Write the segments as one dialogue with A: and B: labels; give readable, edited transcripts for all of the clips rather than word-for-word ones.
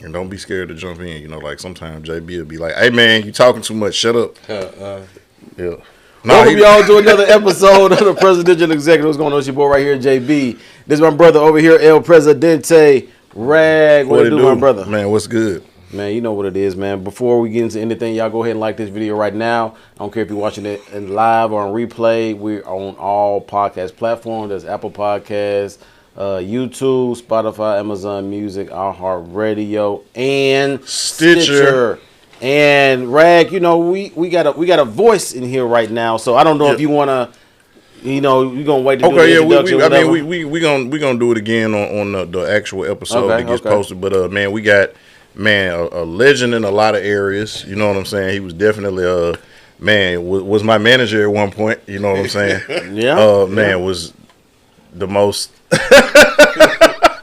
A: And don't be scared to jump in. You know, like sometimes JB will be like, "Hey man, you talking too much. Shut up." Yeah.
B: Welcome y'all to another episode of the Presidential Executive. What's going on? It's your boy right here, JB. This is my brother over here, El Presidente. Rag, what it do, my brother?
A: Man, what's good?
B: Man, you know what it is, man. Before we get into anything, y'all go ahead and like this video right now. I don't care if you're watching it in live or on replay. We're on all podcast platforms. There's Apple Podcasts, YouTube, Spotify, Amazon Music, iHeartRadio, and Stitcher. And Rag, you know, we got a voice in here right now, so I don't know if you wanna, you know, you gonna wait to do the introduction.
A: We gonna do it again on the actual episode that gets posted. But man, we got a legend in a lot of areas. You know what I'm saying? He was definitely was my manager at one point. You know what I'm saying? Was the most.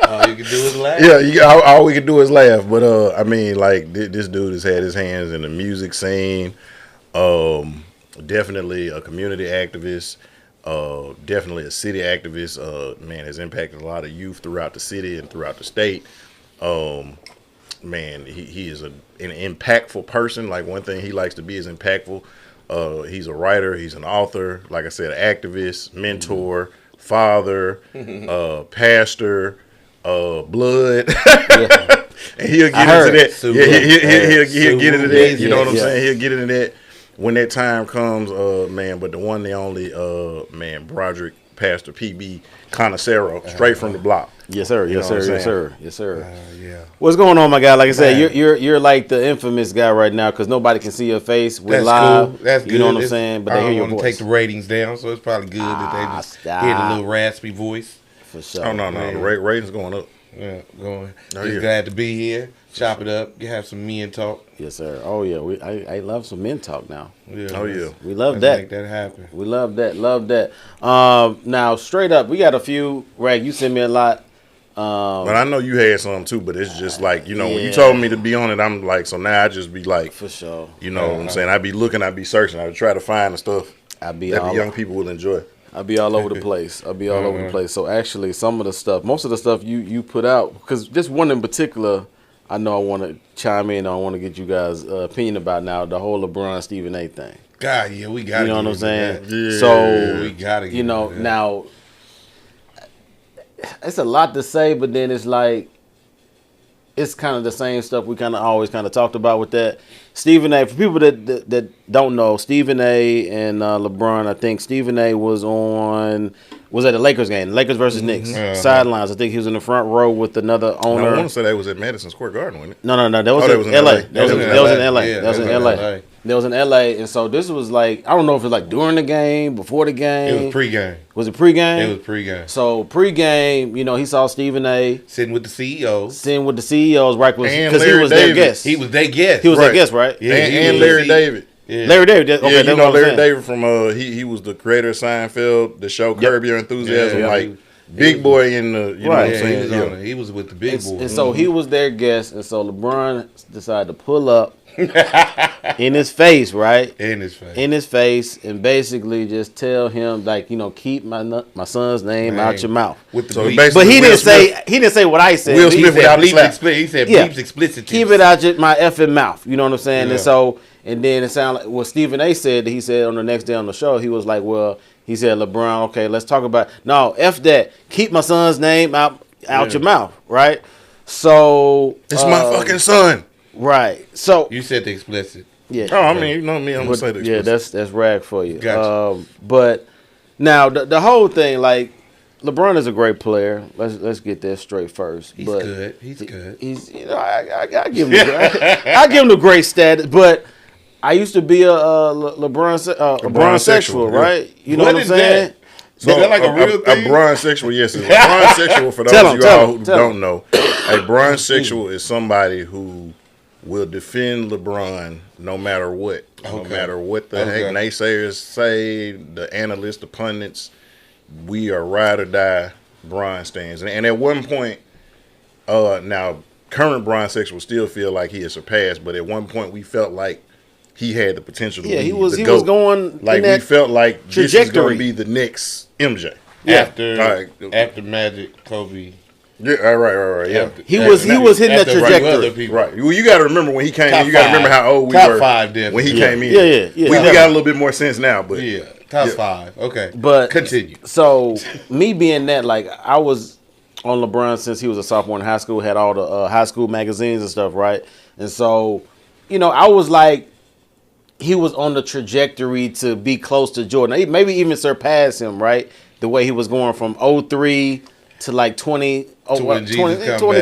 C: All you can do is laugh.
A: Yeah, all we can do is laugh. But I mean, like this dude has had his hands in the music scene. Definitely a community activist. Definitely a city activist. Man, has impacted a lot of youth throughout the city and throughout the state. Man, he is an impactful person. Like one thing he likes to be is impactful. He's a writer. He's an author. Like I said, activist, mentor, father, pastor. Blood, and he'll get into that. He'll get into that. You know what I'm saying? He'll get into that when that time comes, man. But the one, the only, man, Broderick, Pastor PB Conocero, straight from the block.
B: Yes, sir. Yes, sir. Yes, sir. Yes, sir.
C: Yeah.
B: What's going on, my guy? Like I said, you're like the infamous guy right now because nobody can see your face. We're live.
C: Cool. That's good.
B: You know what I'm saying? But they hear your voice.
C: Take the ratings down, so it's probably good that they just hear the little raspy voice.
B: For sure.
A: Oh no, the ratings going up.
C: Yeah, going. Just glad to be here. Chop it up. Have some men talk.
B: Yes, sir. Oh yeah, I love some men talk now.
C: Yeah,
B: we love that.
C: Make that happen.
B: We love that. Love that. Now straight up, we got a few. Rag, you sent me a lot.
A: But I know you had some too. But it's just like when you told me to be on it, I'm like, so now I just be like,
B: for sure.
A: You know what I'm saying? I be looking, I be searching, I would try to find the stuff that the young people will enjoy.
B: I'll be all over the place. Over the place. So actually, most of the stuff you put out, because this one in particular, I know I want to chime in. I want to get you guys' opinion about now the whole LeBron Stephen A. thing.
C: God, yeah, we got.
B: You know what I'm saying?
A: Yeah.
B: So
C: we got to.
B: Now it's a lot to say, but then it's like it's kind of the same stuff we kind of always kind of talked about with that. Stephen A. For people that don't know, Stephen A. and LeBron, I think Stephen A. was at the Lakers game, Lakers versus Knicks, sidelines. I think he was in the front row with another owner.
A: I want to say that was at Madison Square Garden, wasn't it?
B: No, that was in L.A. That was in L.A. That was in L.A. And so this was like, I don't know if it was like during the game, before the game.
C: It was pregame.
B: Was it pregame?
C: It was pregame.
B: So pregame, he saw Stephen A.
C: sitting with the CEOs.
B: Right? Because he was their guest.
C: He was their guest.
B: He was their guest, right?
A: Yeah, and Larry David.
B: Yeah. Larry David. Okay,
A: you know Larry David from he was the creator of Seinfeld, the show Curb Your Enthusiasm, like big boy in the know what I'm saying.
C: He was with the big boy.
B: And so he was their guest, and so LeBron decided to pull up in his face, right?
C: In his face,
B: and basically just tell him keep my son's name out your mouth.
C: With the
B: but he didn't say what I said.
A: Will Smith without the slap.
C: He said bleeps explicit.
B: Keep it out my effing mouth. You know what I'm saying? Yeah. And so. And then it sounded like what Stephen A. said. He said on the next day on the show, he was like, "Well, he said LeBron, okay, let's talk about no f that. Keep my son's name out your mouth, right? So
A: it's my fucking son,
B: right? So
C: you said the explicit,
B: yeah.
A: Oh, I mean, you know me, I'm gonna say the explicit.
B: Yeah, that's rag for you.
C: Gotcha.
B: But now the whole thing, like LeBron is a great player. Let's get that straight first.
C: He's good. He's good.
B: He's I give him I give him the great status, but. I used to be a LeBron sexual, right? You know what I'm saying?
C: So is that like a real thing?
A: A Bron sexual, yes. A Bron sexual, for those of you all who don't know, a Bron sexual is somebody who will defend LeBron no matter what. Okay. No matter what the heck naysayers say, the analysts, the pundits, we are ride or die Bron stands. And at one point, now current Bron sexual still feel like he has surpassed, but at one point we felt like he had the potential to be
B: he was
A: GOAT.
B: going
A: like we felt like this is going to be the next MJ.
C: Yeah. After Magic, Kobe.
A: Yeah, right. Yeah,
B: He was hitting that trajectory.
A: Right. Well, you got to remember when he came
C: Top
A: in. You got to remember how old we
C: Top
A: were
C: 5, definitely.
A: when he came in.
B: Yeah.
A: We got a little bit more sense now, but
C: top 5. Okay,
B: but
C: continue.
B: So me being that, like, I was on LeBron since he was a sophomore in high school. Had all the high school magazines and stuff, right? And so, I was like, he was on the trajectory to be close to Jordan, maybe even surpass him, right? The way he was going from 03 to like 2010. You know what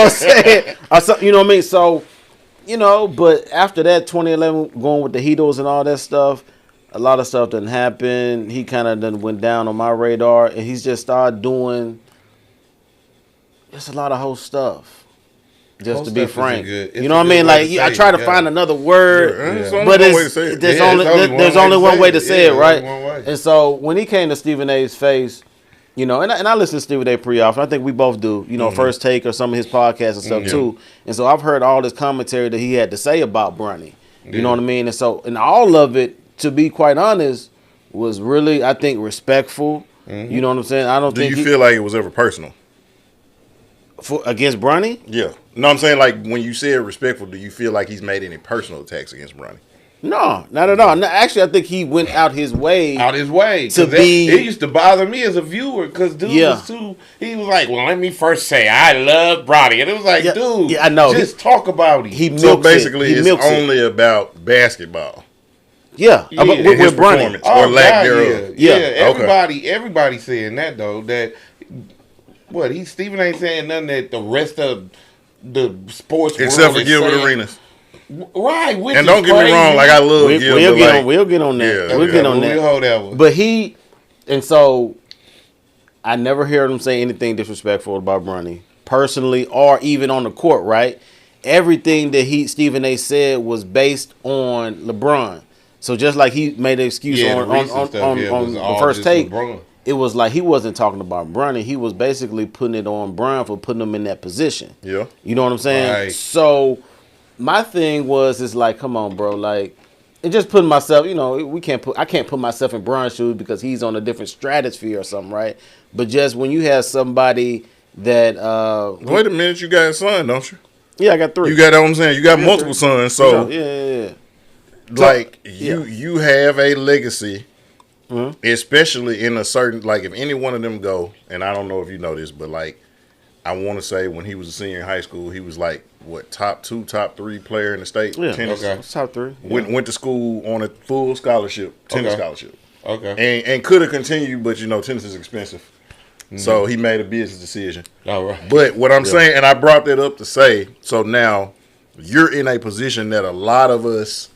B: I'm saying? You know what I mean? So, but after that, 2011, going with the Heatles and all that stuff, a lot of stuff didn't happen. He kind of done went down on my radar, and he's just started doing just a lot of whole stuff. Just to be frank, you know what I mean? Like, I try to find another word, but there's only one way to say it, right? And so when he came to Stephen A's face, and I listen to Stephen A pretty often. I think we both do, First Take or some of his podcasts and stuff too. And so I've heard all this commentary that he had to say about Bronny. You know what I mean? And so, and all of it, to be quite honest, was really, I think, respectful. You know what I'm saying? I don't think.
A: Do you feel like it was ever personal?
B: Against Bronny?
A: Yeah. No, I'm saying, like, when you said respectful, do you feel like he's made any personal attacks against Bronny?
B: No, not at all. No, actually, I think he went out his way.
C: To be. It used to bother me as a viewer because dude was too. He was like, "Well, let me first say I love Bronny," and it was like, "Dude, I know. Just talk about it."
A: So basically, it's only about basketball.
B: Yeah, with Bronny
A: or lack thereof.
C: Everybody saying that though. That Stephen ain't saying nothing that the rest of the sports
A: except
C: world
A: for Gilbert Arenas.
C: Right,
A: and don't get me wrong, like I love Gilbert.
B: We'll get on that.
A: Yeah,
B: we'll get on that.
C: We'll hold that one.
B: But so I never heard him say anything disrespectful about Bronny, personally or even on the court, right? Everything that Stephen A said was based on LeBron. So just like he made an excuse on the First Take, LeBron. It was like he wasn't talking about Bronny. He was basically putting it on Bron for putting him in that position.
A: Yeah.
B: You know what I'm saying?
C: Right.
B: So my thing is like, come on, bro. Like, and just putting myself, I can't put myself in Bron's shoes because he's on a different stratosphere or something, right? But just when you have somebody that
A: wait a minute, you got a son, don't you?
B: Yeah, I got 3.
A: You got what I'm saying? You got multiple sons, so
B: yeah.
A: Like you have a legacy. Mm-hmm. Especially in a certain, like, if any one of them go, and I don't know if you know this, but like I want to say when he was a senior in high school, he was like top 2, top 3 player in the state.
B: Yeah,
A: tennis.
B: Okay. Top 3. Yeah.
A: Went to school on a full scholarship, tennis scholarship.
C: Okay.
A: And could have continued, but tennis is expensive, so he made a business decision.
C: All right.
A: But what I'm saying, and I brought that up to say, so now you're in a position that a lot of us,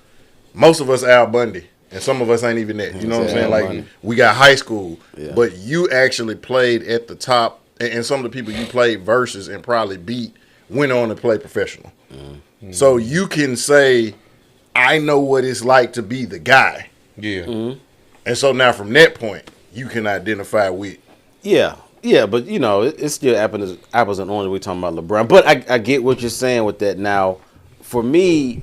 A: most of us, Al Bundy. And some of us ain't even that. You know what I'm saying? Like, we got high school, but you actually played at the top, and some of the people you played versus and probably beat went on to play professional. Mm-hmm. So you can say, I know what it's like to be the guy.
C: Yeah.
B: Mm-hmm.
A: And so now from that point, you can identify with.
B: Yeah, but, it's still apples and oranges. We're talking about LeBron. But I get what you're saying with that. Now, for me,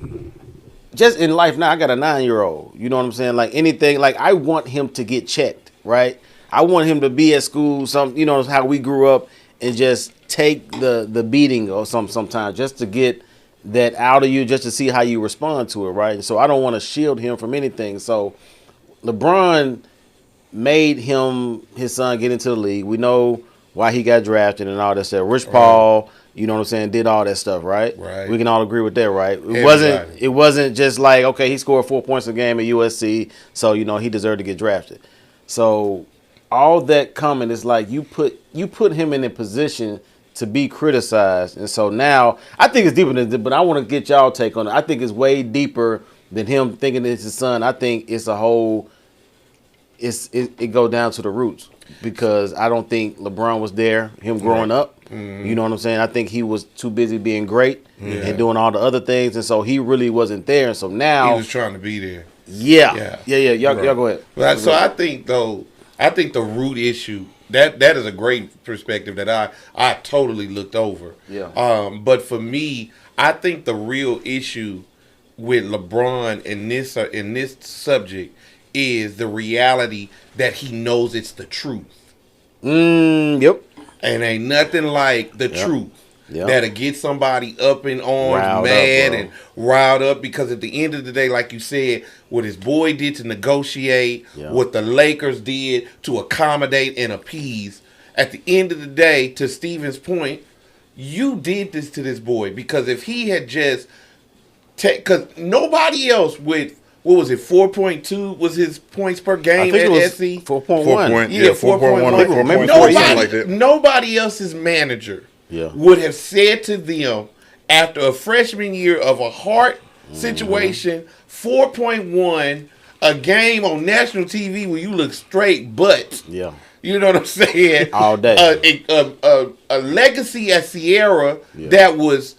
B: just in life now, I got a 9-year-old. You know what I'm saying? Like anything, like I want him to get checked, right? I want him to be at school, how we grew up, and just take the beating or sometimes just to get that out of you, just to see how you respond to it, right? And so I don't want to shield him from anything. So LeBron made his son get into the league. We know why he got drafted and all that stuff. Rich Paul. You know what I'm saying? Did all that stuff, right?
C: Right.
B: We can all agree with that, right? It wasn't just like, okay, he scored 4 points a game at USC, so he deserved to get drafted. So all that coming is like you put him in a position to be criticized, and so now I think it's deeper than this, but I want to get y'all take on it. I think it's way deeper than him thinking it's his son. I think it's a whole. It go down to the roots because I don't think LeBron was there. Him growing up. Mm-hmm. You know what I'm saying? I think he was too busy being great and doing all the other things, and so he really wasn't there. And so now
C: he was trying to be there.
B: Yeah. Y'all go ahead.
C: But so I think the root issue that is a great perspective that I totally looked over.
B: Yeah.
C: But for me, I think the real issue with LeBron in this subject is the reality that he knows it's the truth.
B: Yep.
C: And ain't nothing like the truth. Yep. That'll get somebody up in arms, riled mad up, and riled up, because at the end of the day, like you said, what his boy did to negotiate, what the Lakers did to accommodate and appease, at the end of the day, to Steven's point, you did this to this boy, because if he had just because nobody else with, what was it, 4.2 was his points per game at SC?
B: 4.1.
C: Yeah, 4.1. Nobody else's manager would have said to them after a freshman year of a heart situation, 4.1, a game on national TV where you look straight butt.
B: Yeah.
C: You know what I'm saying?
B: All day.
C: A legacy at Sierra that was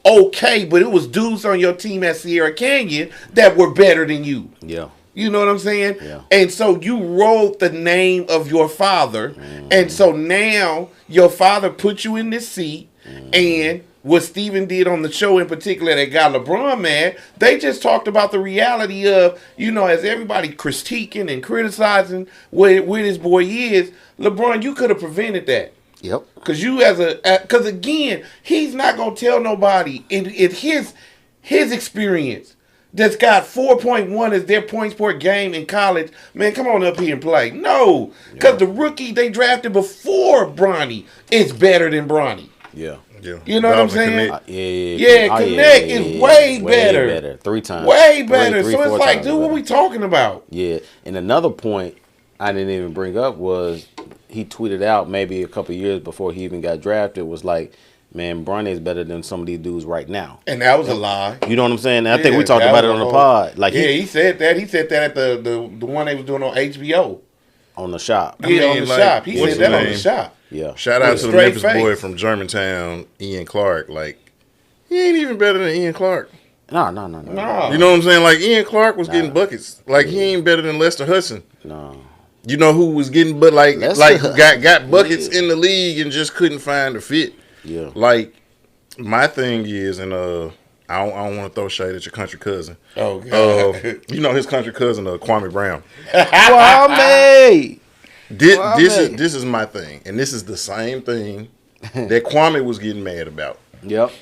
C: okay, but it was dudes on your team at Sierra Canyon that were better than you.
B: Yeah.
C: You know what I'm saying?
B: Yeah.
C: And so you wrote the name of your father. And so now your father put you in this seat. And what Steven did on the show in particular that got LeBron mad, they just talked about the reality of, you know, as everybody critiquing and criticizing where this boy is, LeBron, you could have prevented that.
B: Yep.
C: Because because again, he's not going to tell nobody in his experience that's got 4.1 as their points per game in college, man, come on up here and play. No, because the rookie they drafted before Bronny is better than Bronny.
B: Yeah.
C: You know what I'm saying?
B: Connect
C: is way better.
B: 3 times.
C: Way better. So it's like, dude, what we talking about?
B: Yeah. And another point I didn't even bring up was he tweeted out maybe a couple years before he even got drafted, was like, man, Bronny is better than some of these dudes right now.
C: And that was a lie.
B: You know what I'm saying? I think we talked about it on the pod. Like,
C: he said that. He said that at the one they was doing on HBO.
B: On the shop.
C: On the shop. He said that on the shop.
B: Yeah.
A: Shout out to the Memphis boy from Germantown, Ian Clark. Like, he ain't even better than Ian Clark.
B: No.
A: You know what I'm saying? Like, Ian Clark was getting buckets. Like, he ain't better than Lester Hudson.
B: No.
A: You know who was getting got buckets in the league and just couldn't find a fit.
B: Yeah.
A: Like, my thing is, and I don't want to throw shade at your country cousin.
C: Oh, God.
A: You know his country cousin, Kwame Brown.
B: Kwame!
A: This is my thing, and this is the same thing that Kwame was getting mad about.
B: Yep.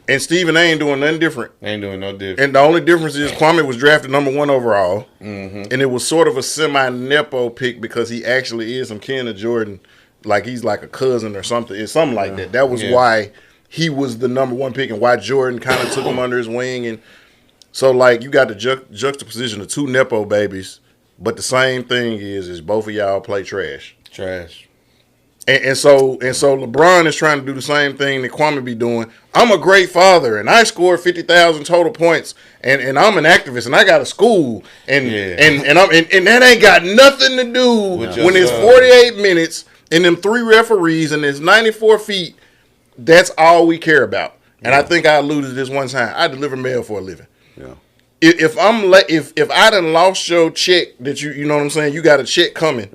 A: And Steven ain't doing nothing different.
C: Ain't doing no different.
A: And the only difference is Kwame was drafted number 1 overall, and it was sort of a semi-nepo pick because he actually is some kin of Jordan, like he's like a cousin or something. It's something like that. That was why he was the number 1 pick and why Jordan kind of took him under his wing. And so, like, you got the juxtaposition of 2 nepo babies. But the same thing is both of y'all play trash. And so LeBron is trying to do the same thing that Kwame be doing. I'm a great father, and I scored 50,000 total points, and I'm an activist, and I got a school, and that ain't got nothing to do when it's 48 minutes and them 3 referees and it's 94 feet. That's all we care about. And I think I alluded to this one time. I deliver mail for a living.
B: Yeah.
A: If I done lost your check that you know what I'm saying, you got a check coming,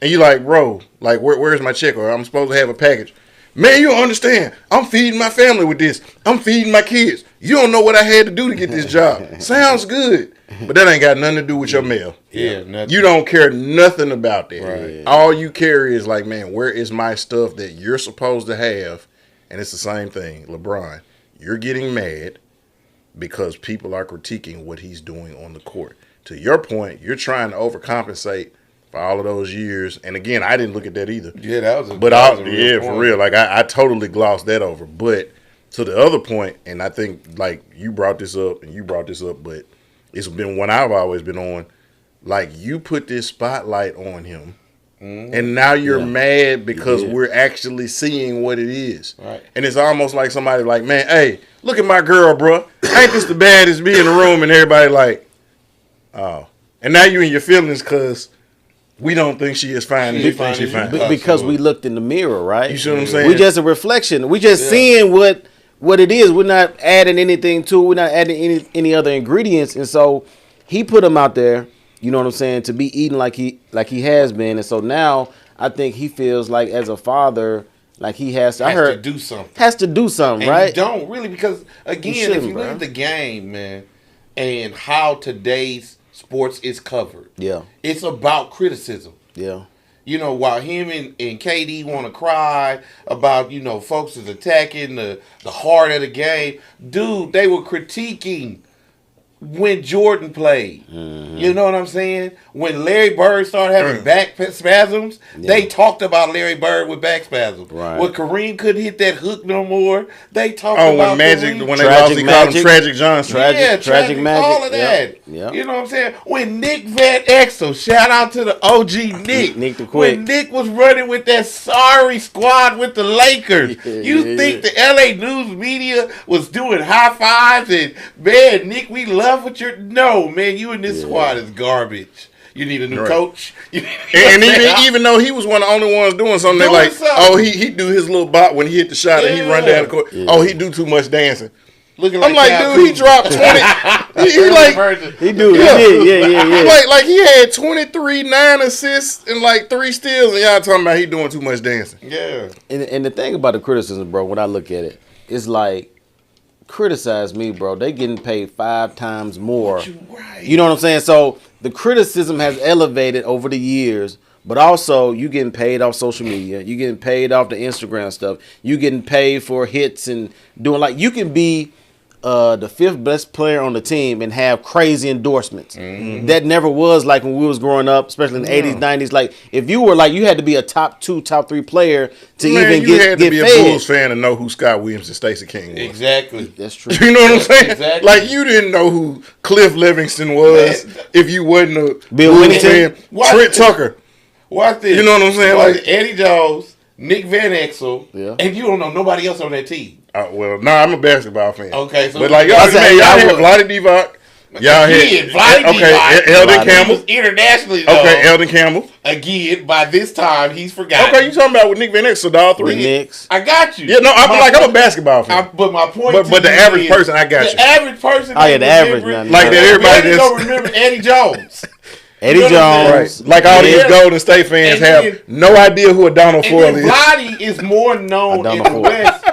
A: and you like, bro, like where's my check, or I'm supposed to have a package, man, you don't understand. I'm feeding my family with this. I'm feeding my kids. You don't know what I had to do to get this job. Sounds good, but that ain't got nothing to do with your mail.
C: Nothing.
A: You don't care nothing about that.
C: Right.
A: All you care is like, man, where is my stuff that you're supposed to have? And it's the same thing, LeBron. You're getting mad because people are critiquing what he's doing on the court. To your point, you're trying to overcompensate for all of those years. And again, I didn't look at that either.
C: Yeah, that was a
A: for real. Like I totally glossed that over. But to the other point, and I think like you brought this up, but it's been one I've always been on. Like, you put this spotlight on him, and now you're mad because we're actually seeing what it is.
C: Right.
A: And it's almost like somebody like, man, hey, look at my girl, bro. Ain't this the baddest be in the room? And everybody like, oh. And now you in your feelings because we don't think she is fine and you think she's fine.
B: Because we looked in the mirror, right?
A: You see what I'm saying?
B: We just a reflection. We just seeing what it is. We're not adding anything to it. We're not adding any other ingredients. And so he put him out there, you know what I'm saying, to be eaten like he has been. And so now I think he feels like as a father, like he has to
C: do something.
B: Has to do something,
C: and
B: right?
C: You don't really, because again, if you look at the game, man, and how today's sports is covered.
B: Yeah.
C: It's about criticism.
B: Yeah.
C: You know, while him and KD want to cry about, you know, folks is attacking the heart of the game, dude, they were critiquing when Jordan played. Mm-hmm. You know what I'm saying? When Larry Bird started having back spasms, they talked about Larry Bird with back spasms. Right. When Kareem couldn't hit that hook no more, they talked about Kareem.
A: When they lost, they called him Tragic Johnson.
C: Tragic Magic. All of that. Yep. You know what I'm saying? When Nick Van Exel, shout out to the OG Nick.
B: Nick the Quick.
C: When Nick was running with that sorry squad with the Lakers, you think the LA News media was doing high fives and, man, Nick, we love what you're... No, man, you and this squad is garbage. You need a new coach.
A: And even though he was one of the only ones doing something, they're like, oh, he do his little bot when he hit the shot and he run down the court. Yeah. Oh, he do too much dancing.
C: I'm like, dude, he dropped 20.
B: He did. Yeah.
A: Like he had 23, 9 assists and like 3 steals, and y'all talking about he doing too much dancing.
C: Yeah.
B: And the thing about the criticism, bro, when I look at it, it's like, criticize me, bro. They getting paid 5 times more. You know what I'm saying? So the criticism has elevated over the years, but also you getting paid off social media. You getting paid off the Instagram stuff. You getting paid for hits and doing, like, you can be the 5th best player on the team and have crazy endorsements. Mm-hmm. That never was like when we was growing up, especially in the 80s, 90s. Like, if you were like, you had to be a top 2, top 3 player to even
A: you had to be
B: fed.
A: a Bulls fan to know who Scott Williams and Stacey King was.
C: Exactly.
B: That's true.
A: You know what I'm saying?
C: Exactly.
A: Like, you didn't know who Cliff Livingston was if you wasn't a
B: Bill
A: Bulls fan. Trent Tucker.
C: Watch this.
A: You know what I'm saying?
C: Like Eddie Jones, Nick Van Exel, and you don't know nobody else on that team.
A: I'm a basketball fan.
C: Okay, so
A: but like y'all had Vlade Divac. Y'all had Eldon Campbell
C: internationally.
A: Okay, Eldon Campbell.
C: Again, by this time he's forgotten.
A: Okay, you talking about with Nick Van Exel, all 3
B: Knicks.
C: I got you.
A: Yeah, no, I'm a basketball fan.
C: But my point,
A: but the average person, I got you.
C: The average person,
B: the average man,
A: like that. Everybody
C: don't remember Eddie Jones.
B: Eddie Jones.
A: Right. Like all these Golden State fans have no idea who Adonal Foyle is.
C: Vlade is more known in the West.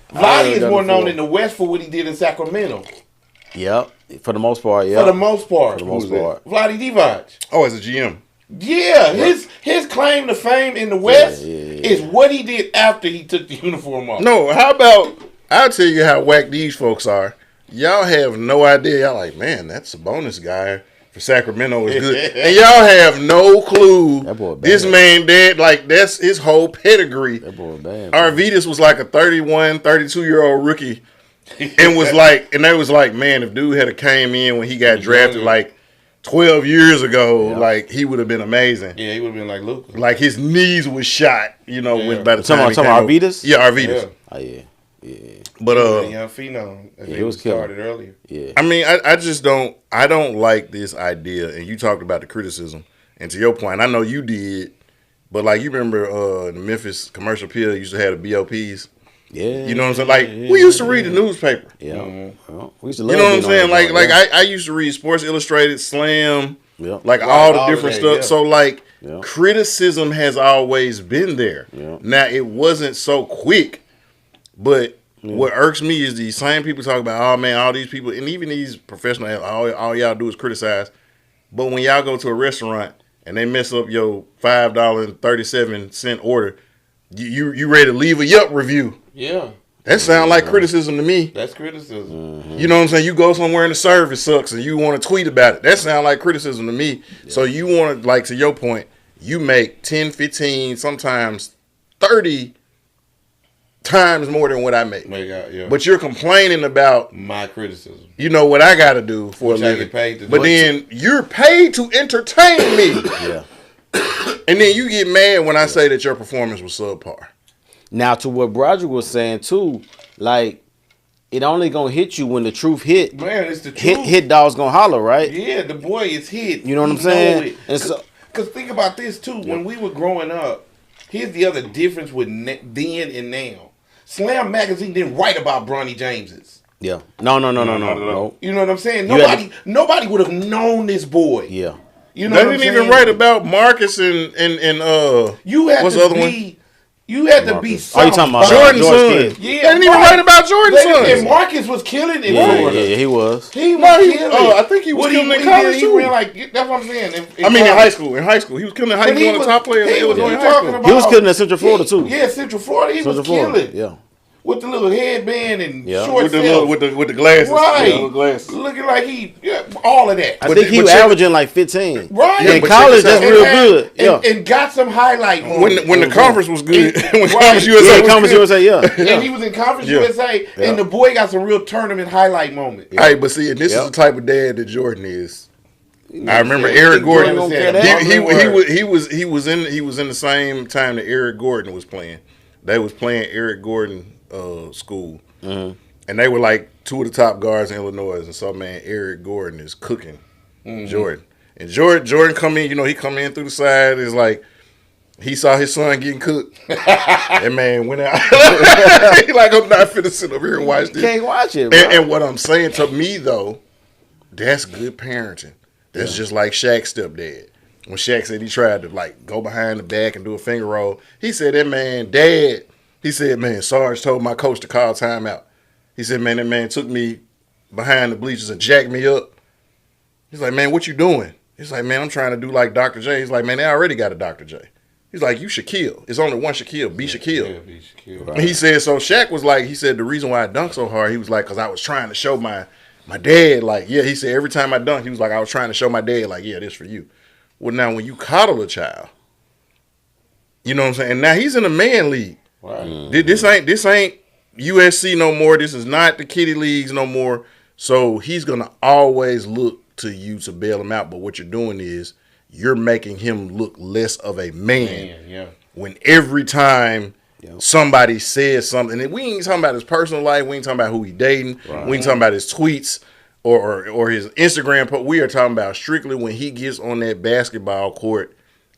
C: Vlade is more known in the West for what he did in Sacramento.
B: Yep. For the most part, yeah.
C: For the most part.
B: Vlade
C: Divac.
A: Oh, as a GM.
C: Yeah, his claim to fame in the West is what he did after he took the uniform off.
A: No, how about, I'll tell you how whack these folks are. Y'all have no idea. Y'all like, man, that Sabonis guy for Sacramento is good. And y'all have no clue.
B: That boy bad.
A: This man dead, like, that's his whole pedigree.
B: That boy bad.
A: Arvidas was like a 31, 32-year-old rookie. And was like, and they was like, man, if dude had came in when he got drafted like 12 years ago, like, he would have been amazing.
C: Yeah, he would have been like Luka.
A: Like, his knees was shot, you know, by the time
B: talking about Arvidas?
A: Yeah, Arvidas.
B: Yeah. Oh, yeah.
C: But young phenom,
B: it was
C: started earlier.
B: Yeah.
A: I mean, I just don't like this idea. And you talked about the criticism. And to your point, I know you did, but like, you remember the Memphis commercial pill used to have the BOPs.
B: Yeah,
A: you know what I'm saying. Like we used to read the newspaper.
B: Yeah,
A: well, we used to. You know what I'm saying. Like I used to read Sports Illustrated, Slam, like all the different stuff. Yeah. So like criticism has always been there. Yeah. Now it wasn't so quick, but what irks me is these same people talk about, oh man, all these people, and even these professionals, all y'all do is criticize. But when y'all go to a restaurant and they mess up your $5.37 order, you ready to leave a Yelp review.
C: Yeah.
A: That sounds like criticism to me.
C: That's criticism. Mm-hmm.
A: You know what I'm saying? You go somewhere and the service sucks and you want to tweet about it. That sounds like criticism to me. Yeah. So you want to, like, to your point, you make 10, 15, sometimes 30 times more than what I make. But you're complaining about
C: my criticism.
A: You know what I got to do for a living. But then you're paid to entertain me.
B: Yeah.
A: And then you get mad when I say that your performance was subpar.
B: Now, to what Broderick was saying, too, like, it only going to hit you when the truth hit.
C: Man, it's the truth.
B: Hit dog's going to holler, right?
C: Yeah, the boy is hit.
B: You know what I'm saying?
C: Because think about this, too. When we were growing up, here's the other difference with then and now. Slam Magazine didn't write about Bronny James's.
B: Yeah. No.
C: You know what I'm saying? Nobody would have known this boy.
B: Yeah.
C: You know
A: they didn't even write about Marcus and
C: you had
A: what's
C: to
A: the other
C: be
A: one?
C: You had to be
B: something. Oh, you talking about
A: Jordan's son?
B: Kid.
C: Yeah,
A: they didn't even write about Jordan's son.
C: And Marcus was killing it.
B: Yeah, he was.
C: He was killing.
A: I think he was killing in college too.
C: That's what I'm saying.
A: In high school. In high school, he was killing. He was one of the top players in Illinois high school.
B: He was killing in Central Florida too.
C: Yeah, Central Florida. He was killing.
B: Yeah.
C: With the little headband and short
A: with the glasses,
C: right?
A: Glasses.
C: Looking like all of that.
B: I think he was averaging like 15.
C: Right.
B: In college, that's real good. Yeah.
C: And got some highlight
A: when the conference was good. When
C: Conference
A: USA,
B: Conference USA, yeah.
C: And he was in Conference USA, and the boy got some real tournament highlight moments.
A: Hey, but see, and this is the type of dad that Jordan is. I remember Eric Gordon. He was in the same time that Eric Gordon was playing. They was playing Eric Gordon school, and they were like two of the top guards in Illinois. And so, man, Eric Gordon is cooking Jordan. And Jordan come in. He come in through the side. It's like he saw his son getting cooked, and man went out. He like, I'm not finna sit over here and watch this.
B: Can't watch it. Bro.
A: And what I'm saying to me though, that's good parenting. That's just like Shaq's stepdad. When Shaq said he tried to like go behind the back and do a finger roll, he said that man, Dad. He said, man, Sarge told my coach to call timeout. He said, man, that man took me behind the bleachers and jacked me up. He's like, man, what you doing? He's like, man, I'm trying to do like Dr. J. He's like, man, they already got a Dr. J. He's like, you Shaquille. It's only one Shaquille. Be Shaquille.
C: Yeah, be Shaquille.
A: Right. He said, so Shaq was like, he said, the reason why I dunked so hard, he was like, because I was trying to show my dad, like, yeah, he said, every time I dunked, he was like, I was trying to show my dad, like, yeah, this for you. Well, now, when you coddle a child, you know what I'm saying? And now he's in a man league. Right. This ain't USC no more. This is not the kiddie leagues no more. So he's gonna always look to you to bail him out. But what you're doing is you're making him look less of a man. When every time somebody says something, and we ain't talking about his personal life, we ain't talking about who he dating, we ain't talking about his tweets or his Instagram post. We are talking about strictly when he gets on that basketball court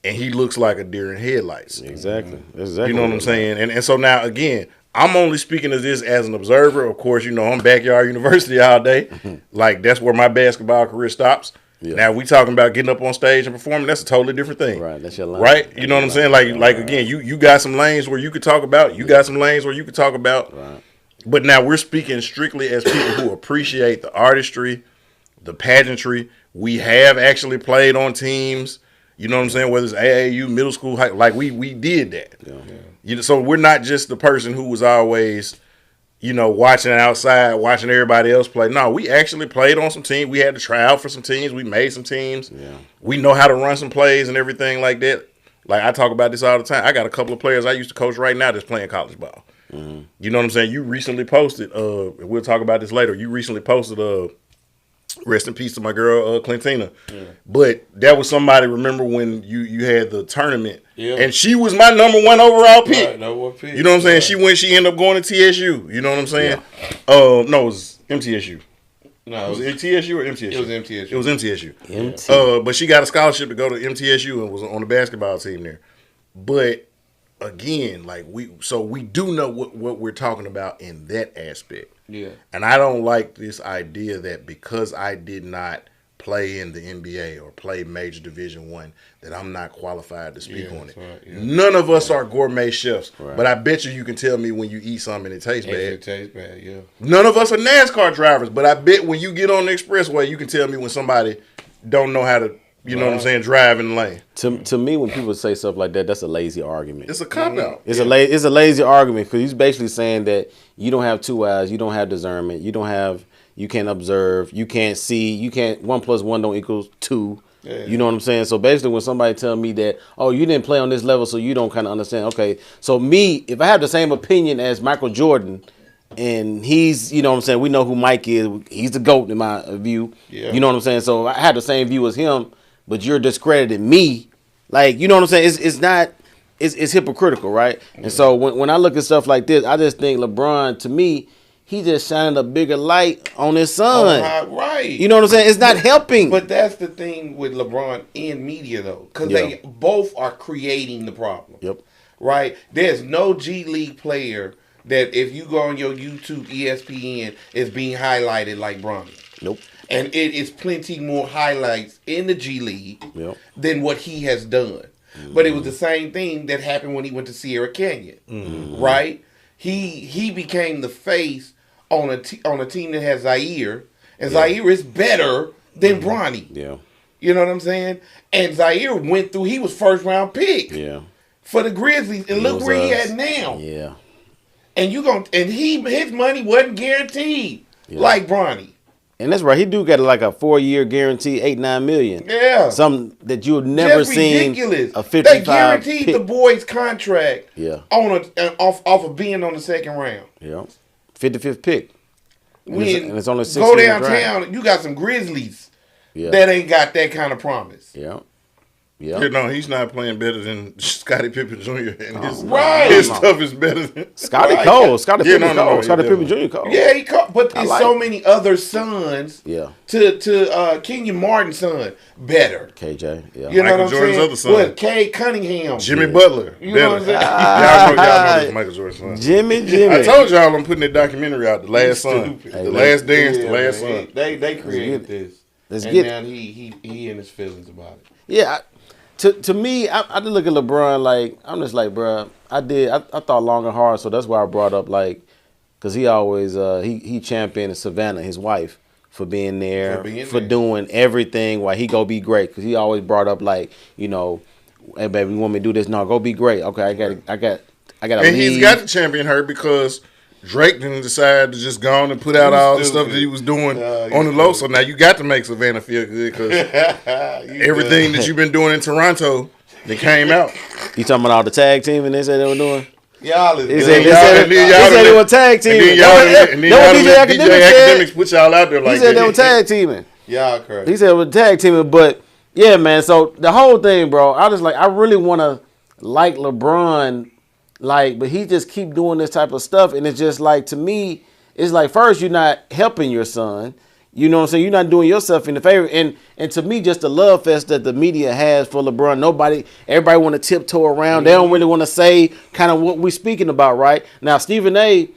A: and he looks like a deer in headlights.
B: Exactly.
A: You know what I'm saying? And so now, again, I'm only speaking of this as an observer. Of course, I'm Backyard University all day. Like, that's where my basketball career stops. Yeah. Now, we talking about getting up on stage and performing. That's a totally different thing.
B: Right. That's your lane.
A: Right? You know what I'm saying? Like again, you got some lanes where you could talk about. You got some lanes where you could talk about. Right. But now we're speaking strictly as people who appreciate the artistry, the pageantry. We have actually played on teams. You know what I'm saying? Whether it's AAU, middle school, like we did that. Yeah. So we're not just the person who was always, watching outside, watching everybody else play. No, we actually played on some teams. We had to try out for some teams. We made some teams. Yeah. We know how to run some plays and everything like that. Like, I talk about this all the time. I got a couple of players I used to coach right now that's playing college ball. Mm-hmm. You know what I'm saying? You recently posted, we'll talk about this later. You recently posted rest in peace to my girl, Clintina. Yeah. But that was somebody, remember when you had the tournament, and she was my number one overall pick. Right, number one pick. You know what I'm saying? She ended up going to TSU. You know what I'm saying? Yeah. No, it was MTSU. No, was it TSU or MTSU? It was MTSU. It was MTSU. But she got a scholarship to go to MTSU and was on the basketball team there. But again, like we do know what we're talking about in that aspect. Yeah. And I don't like this idea that because I did not play in the NBA or play major Division I, that I'm not qualified to speak on it. Right, yeah. None of us are gourmet chefs, but I bet you can tell me when you eat something and it tastes bad. It tastes bad, yeah. None of us are NASCAR drivers, but I bet when you get on the expressway, you can tell me when somebody don't know how to, you know what I'm saying, drive in the lane.
B: To me, when people say stuff like that, that's a lazy argument.
A: It's a cop-out.
B: It's a lazy argument because he's basically saying that you don't have two eyes, you don't have discernment, you can't observe, you can't see, 1 + 1 don't equal 2. Yeah. You know what I'm saying? So basically when somebody tell me that, oh, you didn't play on this level, so you don't kind of understand. Okay, so me, if I have the same opinion as Michael Jordan, and he's, you know what I'm saying, we know who Mike is, he's the GOAT in my view. Yeah. You know what I'm saying? So I had the same view as him, but you're discrediting me. Like, you know what I'm saying? It's hypocritical, right? Mm-hmm. And so when I look at stuff like this, I just think LeBron, to me, he just shined a bigger light on his son.
C: Right.
B: You know what I'm saying? It's not helping.
C: But that's the thing with LeBron and media, though. Because they both are creating the problem. Yep. Right? There's no G League player that if you go on your YouTube, ESPN, is being highlighted like Bronny. Nope. And it is plenty more highlights in the G League than what he has done. But it was the same thing that happened when he went to Sierra Canyon, right? He became the face on a team that has Zaire, and Zaire is better than Bronny.
B: Yeah.
C: You know what I'm saying? And Zaire went through. He was first round pick.
B: Yeah.
C: For the Grizzlies, and look where he at now.
B: Yeah.
C: And his money wasn't guaranteed like Bronny.
B: And that's right. He do got like a 4-year guarantee, $8-9 million.
C: Yeah.
B: Something that you've never seen.
C: Ridiculous.
B: A 55
C: They guaranteed
B: pick.
C: the boy's contract.
B: Yeah.
C: Off of being on the second round.
B: Yeah. 55th pick. And it's only 6
C: go
B: years
C: downtown, you got some Grizzlies
B: Yeah.
C: that ain't got that kind of promise.
B: Yeah. Yeah.
A: No, he's not playing better than Scottie Pippen Jr. and
C: Right.
A: his stuff is better than
B: Scottie Cole. Scottie
A: Yeah,
B: Pippen
A: no,
B: Cole.
A: no,
B: Scottie
A: yeah,
B: Pippen Jr. Cole.
C: Yeah, but there's
B: like
C: so
B: it.
C: many other sons.
B: Yeah.
C: To Kenyon Martin's son better.
B: KJ. Yeah.
C: You know
A: Michael
C: what I'm
A: Jordan's
C: saying?
A: other son.
C: What? Kay Cunningham.
A: Jimmy Butler.
C: You know what I'm
A: better.
C: saying?
A: Y'all know this Michael Jordan's son.
B: Jimmy.
A: I told y'all I'm putting that documentary out, The Last Son.
C: Stupid.
A: The Last Dance, The
C: Yeah,
A: Last
C: man.
A: Son.
C: They created this.
B: Let's
C: And
B: get
C: now he in his feelings about it.
B: Yeah. To me, I did look at LeBron like, I'm just like, bro, I thought long and hard, so that's why I brought up, like, because he always, he championed Savannah, his wife, for being there, for doing everything while he go be great. Because he always brought up, like, you know, hey, baby, you want me to do this? No, go be great. Okay, I got to
A: And he's got to champion her because Drake didn't decide to just go on and put out all the stuff that he was doing on the low. So now you got to make Savannah feel good because everything that you've been doing in Toronto, they came out.
B: You talking about all the tag team and they said they were doing?
C: Y'all is
B: They
C: good.
B: said they were tag teaming.
A: And then y'all
B: DJ
A: Academics put y'all out there like
B: he said they were tag teaming.
C: Y'all crazy.
B: He said it was tag teaming, but yeah, man. So the whole thing, bro, I really want to like LeBron, like, but he just keep doing this type of stuff, and it's just like, to me, it's like, first, you're not helping your son. You know what I'm saying? You're not doing yourself any favor. And to me, just the love fest that the media has for LeBron, everybody want to tiptoe around. They don't really want to say kind of what we're speaking about, right? Now, Stephen A.,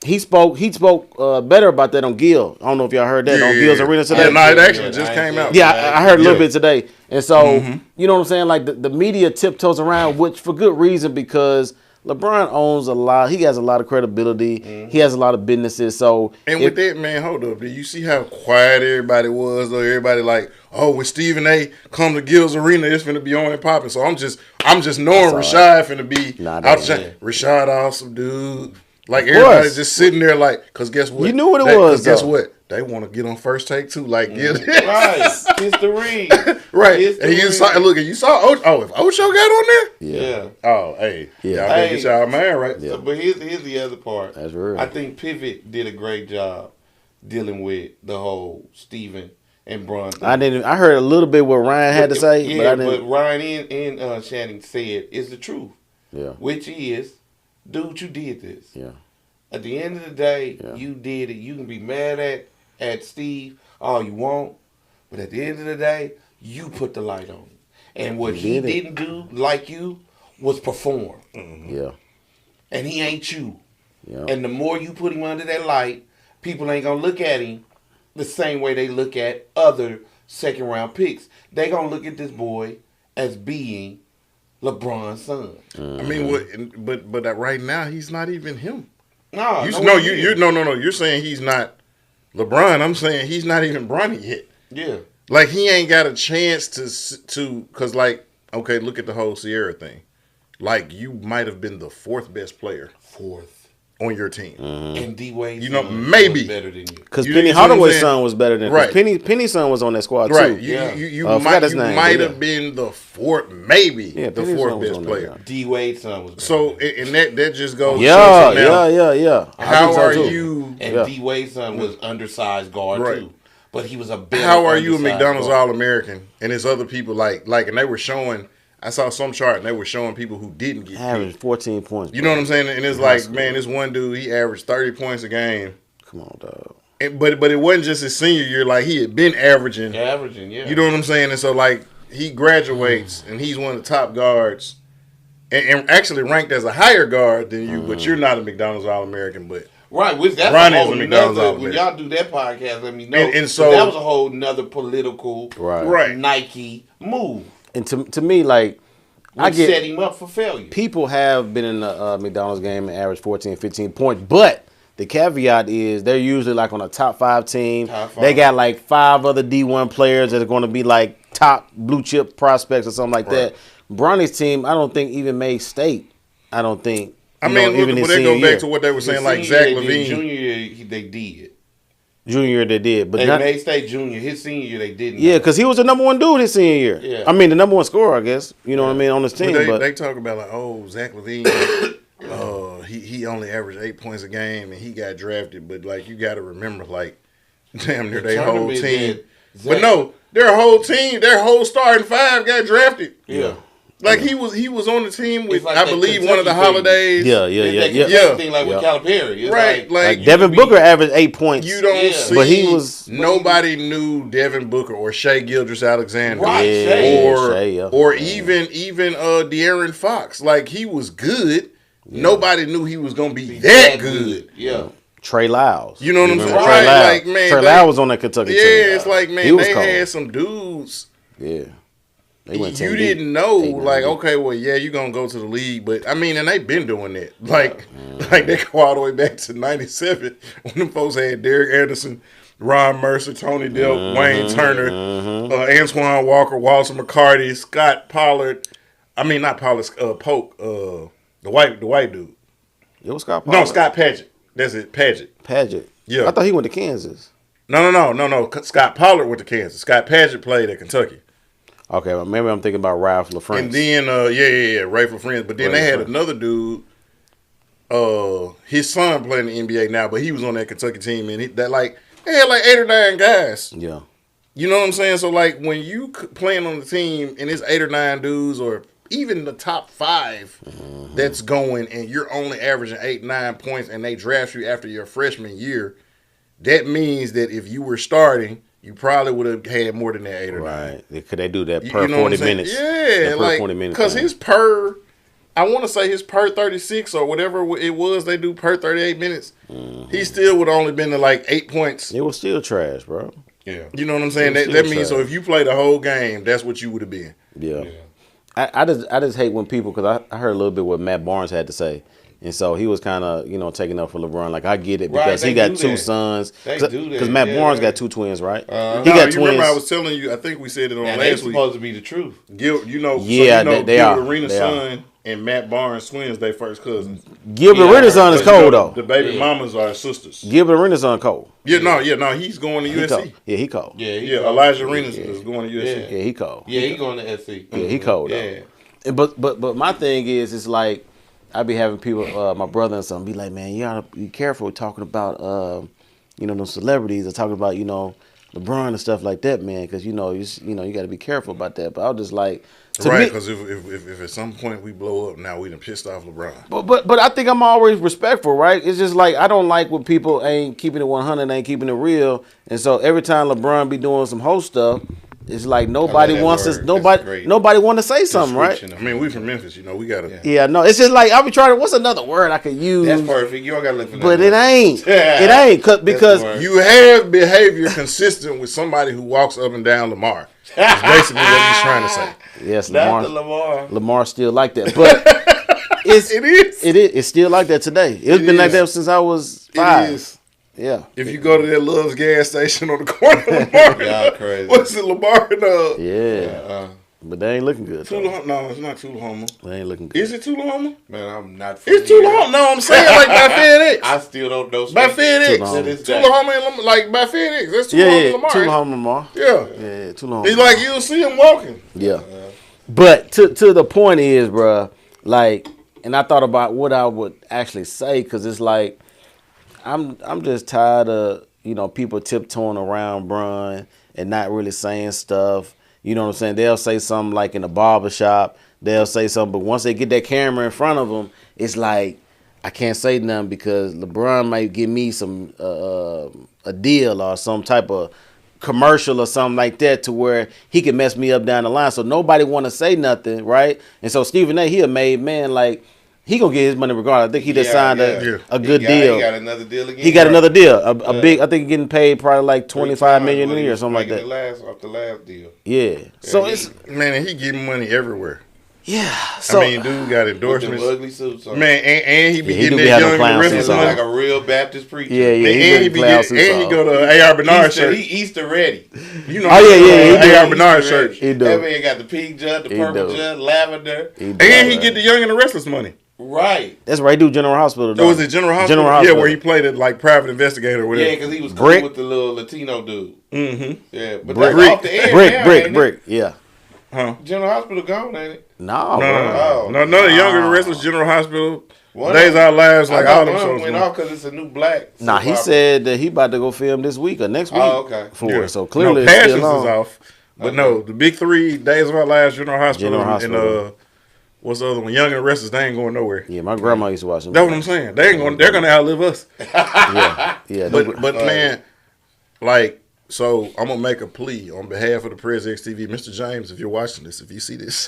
B: he spoke better about that on Gil. I don't know if y'all heard that on Gil's Arena today.
A: Yeah, no, it actually just came out.
B: Yeah, I heard a little bit today. And so, you know what I'm saying? Like, the media tiptoes around, which for good reason, because LeBron owns a lot. He has a lot of credibility. He has a lot of businesses. So,
A: with that, man, hold up. Did you see how quiet everybody was? Though everybody like, oh, when Stephen A. come to Gil's Arena, it's finna be on and popping. So I'm just knowing Rashad finna be out. Rashad, awesome dude. Like, everybody's just sitting there like, because guess what?
B: You knew what it was,
A: guess what? They want to get on First Take too. Like,
C: Right. Kiss the ring.
A: Right.
C: Kiss the
A: And you
C: ring.
A: saw, look, and you saw, if Ocho got on there?
C: Yeah.
A: Oh, hey.
B: Yeah.
A: Y'all better get y'all man right.
C: So, but here's the other part.
B: That's real.
C: I think Pivot did a great job dealing with the whole Steven and Bron thing.
B: I heard a little bit what Ryan had to say,
C: Yeah,
B: but I didn't.
C: but Ryan and Shannon said is the truth.
B: Yeah.
C: Which is, dude, you did this.
B: Yeah.
C: At the end of the day,
B: Yeah.
C: you did it. You can be mad at Steve all you want, but at the end of the day, you put the light on him. And what he didn't do, like you, was perform.
B: Yeah.
C: And he ain't you.
B: Yeah.
C: And the more you put him under that light, people ain't going to look at him the same way they look at other second-round picks. They going to look at this boy as being LeBron's son.
A: I mean, but right now, he's not even him.
C: No,
A: You're saying he's not LeBron. I'm saying he's not even Bronny yet.
C: Yeah.
A: Like, he ain't got a chance to because, like, okay, look at the whole Sierra thing. Like, you might have been the fourth best player on your team.
C: And D-Wade,
A: maybe
C: was better than you.
B: Because
A: You
B: Penny
A: know what I'm
B: Hardaway's
A: saying?
B: son was better than
A: Right.
B: Penny's son was on that squad too.
A: Right.
C: Yeah.
A: You
B: forgot his name,
A: might
B: but
A: have been the fourth, maybe the
B: Penny's
A: fourth
B: son was
A: best
B: on
A: player.
B: that,
C: D-Wade's son was better.
A: So, and that just goes to
B: Yeah,
A: show now,
B: yeah. I
A: how
B: think so,
A: are
B: too.
A: you?
C: And D-Wade's son was undersized guard
A: Right.
C: too. But he was a better
A: How are you a
C: undersized
A: McDonald's
C: guard.
A: All-American and there's other people like, and they were showing. I saw some chart and they were showing people who didn't get
B: Average
A: picked.
B: 14 points.
A: You know what I'm saying? And it's like, man, this one dude, he averaged 30 points a game.
B: Come on, dog.
A: But it wasn't just his senior year. Like, he had been averaging.
C: Yeah.
A: You know what I'm saying? And so, like, he graduates and he's one of the top guards and actually ranked as a higher guard than you, but you're not a McDonald's All-American. But
C: Right, which that's
A: Ronnie
C: a
A: is
C: whole
A: a McDonald's
C: nother,
A: All-American.
C: when y'all do that podcast, let me know.
A: And so-
C: that was a whole nother political
B: Right.
C: Nike move.
B: And to me, like,
C: which set him up for failure.
B: People have been in the McDonald's game and averaged 14, 15 points, but the caveat is they're usually like on a top 5 team. They got like 5 other D1 players that are going to be like top blue chip prospects or something like that. Bronny's team, I don't think even made state. I don't think.
A: I mean, even when they go back to what they were saying, like Zach LaVine.
C: Junior year, they did.
B: Junior year, they did. But
C: they made state junior. His senior year, they didn't.
B: Yeah, because he was the number 1 dude his senior year. Yeah. I mean, the number 1 scorer, I guess. You know what I mean, on his team.
A: But they talk about, like, oh, Zach LaVine, he only averaged 8 points a game, and he got drafted. But, like, you got to remember, like, damn near their whole team. But no, their whole team, their whole starting 5 got drafted.
C: Yeah.
A: Like he was on the team with, like, I believe, Kentucky one of the holidays.
B: Yeah.
C: Thing like with Calipari.
A: Right.
B: Like Devin Booker averaged 8 points.
A: You don't see,
B: but he was
A: nobody knew Devin Booker or Shai Gilgeous-Alexander,
C: right?
A: Or even De'Aaron Fox. Like he was good. Yeah. Nobody knew he was gonna be that good.
C: Yeah.
B: Trey Lyles.
A: You know what I'm saying?
B: Right.
A: Trey Lyles. Like, man,
B: Trey Lyles was on that Kentucky team.
A: Yeah, it's like, man, they had some dudes.
B: Yeah.
A: You didn't know, like, okay, well, yeah, you're going to go to the league. But, I mean, and they've been doing that. Like they go all the way back to 97 when them folks had Derek Anderson, Ron Mercer, Tony Delk, Wayne Turner, Antoine Walker, Walter McCarty, Scott Pollard. I mean, not Pollard, Polk, the white dude.
B: It was Scott Pollard.
A: No, Scott Padgett. That's it,
B: Padgett. Yeah. I thought he went to Kansas.
A: No. Scott Pollard went to Kansas. Scott Padgett played at Kentucky.
B: Okay, well, maybe I'm thinking about Ralph LaFrance.
A: And then, Ralph LaFrance. But then they had another dude. His son playing in the NBA now, but he was on that Kentucky team, and they had like 8 or 9 guys.
B: Yeah.
A: You know what I'm saying? So, like, when you playing on the team and it's 8 or 9 dudes, or even the top 5 that's going, and you're only averaging 8, 9 points, and they draft you after your freshman year, that means that if you were starting, you probably would have had more than that 8 or 9.
B: Right. Could they do that per 40 minutes?
A: Yeah. Like, 40 minutes. Because his per, I want to say his per 36 or whatever it was they do per 38 minutes, he still would have only been to like 8 points.
B: It was still trash, bro.
A: Yeah. You know what I'm saying? That means, so if you play the whole game, that's what you would have been.
B: Yeah. I just hate when people, because I heard a little bit what Matt Barnes had to say. And so he was kind of, taking up for LeBron. Like, I get it because he got 2 sons. Because Matt Barnes got 2 twins, right? He got twins.
A: Remember I was telling you, I think we said it on last week.
C: Supposed to be the truth.
A: They
B: Gilbert
A: Arenas' son and Matt Barnes' twins, they first cousins.
B: Gilbert Arenas' son is cold, though.
A: The baby mamas are sisters.
B: Gilbert Arenas' son cold.
A: No, he's going to USC.
B: He cold.
A: Elijah Arenas is going to USC.
B: Yeah, he cold.
C: Yeah, he going to SC.
B: Yeah, he cold, though. But my thing is, it's like, I be having people, my brother and something, be like, man, you gotta be careful talking about, those celebrities or talking about, LeBron and stuff like that, man, because you got to be careful about that. But I was just like,
A: right, because if at some point we blow up, now we done pissed off LeBron.
B: But I think I'm always respectful, right? It's just like I don't like when people ain't keeping it 100, ain't keeping it real, and so every time LeBron be doing some host stuff. It's like nobody wants to. Nobody want to say something, right?
A: I mean, we from Memphis, we gotta.
B: Yeah, no, it's just like I be trying to. What's another word I could use?
C: That's perfect. You don't gotta look for that.
B: But it ain't. It ain't because
A: you have behavior consistent with somebody who walks up and down Lamar. That's basically what he's trying to say.
B: Yes,
C: Lamar.
B: Lamar still like that, but it is. It's still like that today. It's been like that since I was 5. It is. Yeah.
A: If you go to that Love's gas station on the corner of Lamar,
C: y'all crazy.
A: What's it, Lamar and
B: Yeah. But they ain't looking good.
A: No, it's not Tullahoma.
B: They ain't looking good.
A: Is it Tullahoma?
C: Man, I'm not.
A: It's Tullahoma. No, I'm saying like by FedEx.
C: I still don't know.
A: By FedEx. Tullahoma and Lamar, like by FedEx. That's Tullahoma and Lamar.
B: Tullahoma Lamar.
A: Yeah.
B: Tullahoma.
A: It's like you'll see him walking.
B: Yeah. But to the point is, bruh, like, and I thought about what I would actually say, because it's like, I'm just tired of, people tiptoeing around Bron and not really saying stuff. You know what I'm saying? They'll say something like in a barbershop. They'll say something, but once they get that camera in front of them, it's like, I can't say nothing because LeBron might give me some a deal or some type of commercial or something like that to where he can mess me up down the line. So nobody want to say nothing, right? And so Stephen A, he a made man, like, he gonna get his money regardless. I think he just signed a good deal.
C: He got another deal again.
B: He got another deal, a big. I think he's getting paid probably like $25 million a year or something like that.
C: Off the last deal.
B: Yeah. So it's
A: and he getting money everywhere.
B: Yeah. So
C: I mean,
A: dude got endorsements.
C: With them ugly suits on.
A: Man, and he be
B: he
A: getting
B: do be
A: that
B: having
A: young
B: clown
A: and the
B: suits
A: restless
B: on.
C: Like
A: money.
C: a real Baptist preacher.
B: Yeah, yeah.
A: And he be getting, and he go to A.R. Bernard shirt.
C: He Easter ready.
A: You know,
B: he
A: A.R.
B: do.
A: Bernard shirt.
B: He do.
C: That man got the pink jug, the purple jug, lavender.
A: And he get the young and the restless money.
C: Right.
B: That's right. He do General Hospital.
A: So was it General Hospital?
B: General Hospital.
A: Yeah, where he played it like private investigator or whatever.
C: Yeah, because he was cool with the little Latino dude.
A: Mm-hmm.
C: Yeah, but
B: Brick.
C: that's off the air
B: Brick. Yeah.
A: Huh?
C: General Hospital gone, ain't it?
B: No,
A: No, none of the younger and the restless General Hospital.
C: One
A: Days of Our Lives, like all them
C: one
A: shows.
C: went off because it's a new black.
B: Nah, he said that he about to go film this week or next week.
C: Oh, okay.
B: For it. So clearly,
A: Passions
B: it's still on.
A: is off. But no, the big three: Days of Our Lives, General Hospital, and what's the other one? Young and the Restless. They ain't going nowhere.
B: Yeah, my grandma used to watch them.
A: That's what I'm saying. They ain't going. They're gonna outlive us.
B: Yeah.
A: But man, like. So I'm gonna make a plea on behalf of the Prez XTV, Mr. James. If you're watching this, if you see this,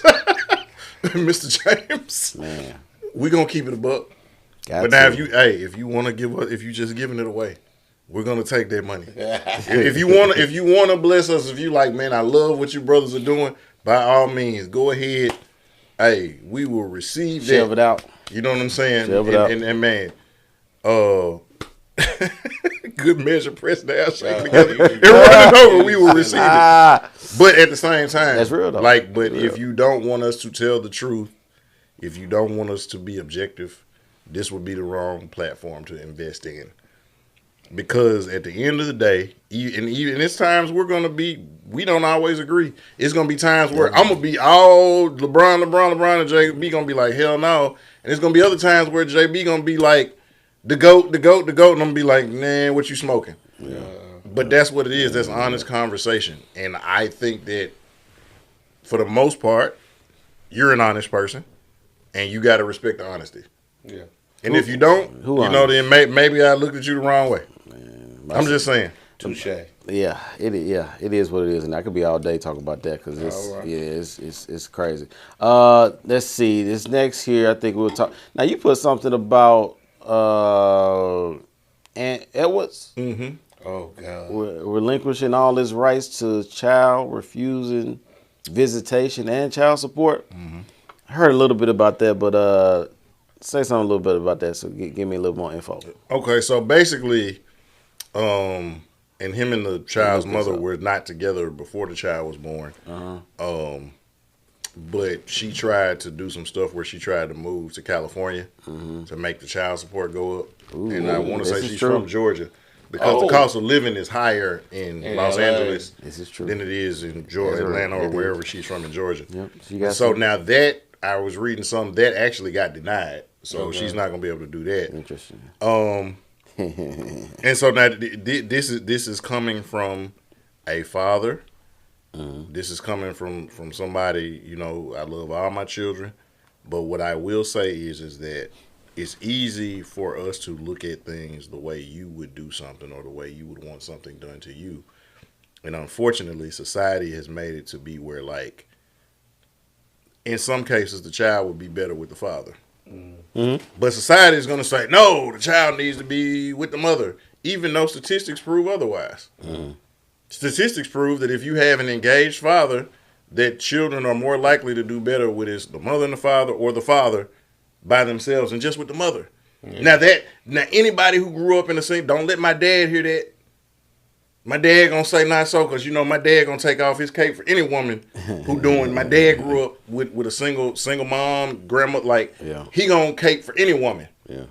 A: Mr. James,
B: man,
A: we gonna keep it a buck. But now, if you want to give up, if you just giving it away, we're gonna take that money. if you wanna bless us, if you like, man, I love what you brothers are doing. By all means, go ahead. Hey, we will receive that.
B: Shove it out.
A: You know what I'm saying?
B: Shove it out.
A: And man, good measure, pressed down, shaking together, and running over, we will receive it. But at the same time,
B: that's real though.
A: Like, but if you don't want us to tell the truth, if you don't want us to be objective, this would be the wrong platform to invest in. Because at the end of the day, and even it's times we don't always agree. It's gonna be times where I'm gonna be all LeBron, and JB gonna be like, hell no. And it's gonna be other times where JB gonna be like, the goat, and I'm gonna be like, man, what you smoking? Yeah. But that's what it is. That's honest conversation. And I think that for the most part, you're an honest person, and you got to respect the honesty. Yeah. And if you don't, then maybe I looked at you the wrong way. Man, I'm just saying.
C: Touche.
B: Yeah, it is what it is, and I could be all day talking about that because it's crazy. Let's see. This next here, I think we'll talk. Now you put something about Aunt Edwards.
C: Mm-hmm. Oh God.
B: Relinquishing all his rights to child, refusing visitation and child support. Mm-hmm. I heard a little bit about that, but say something a little bit about that. So give me a little more info.
A: Okay, so basically, and him and the child's mother were not together before the child was born. Uh-huh. But she tried to do some stuff where she tried to move to California to make the child support go up. Ooh, and I want to say she's from Georgia because the cost of living is higher in Los Angeles than it is in Georgia, Atlanta, or wherever she's from in Georgia. Yep. So now that I was reading something that actually got denied, so she's not going to be able to do that.
B: Interesting.
A: And so now this is coming from a father. This is coming from somebody, I love all my children, but what I will say is that it's easy for us to look at things the way you would do something or the way you would want something done to you. And unfortunately, society has made it to be where, like, in some cases, the child would be better with the father. Mm-hmm. But society is going to say, no, the child needs to be with the mother, even though statistics prove otherwise. Mm-hmm. Statistics prove that if you have an engaged father, that children are more likely to do better with the mother and the father, or the father by themselves and just with the mother. Mm-hmm. Now anybody who grew up in the same, don't let my dad hear that. My dad gonna say not so, because my dad gonna take off his cape for any woman who doing. My dad grew up with a single mom, grandma, he gonna cape for any woman. Yeah,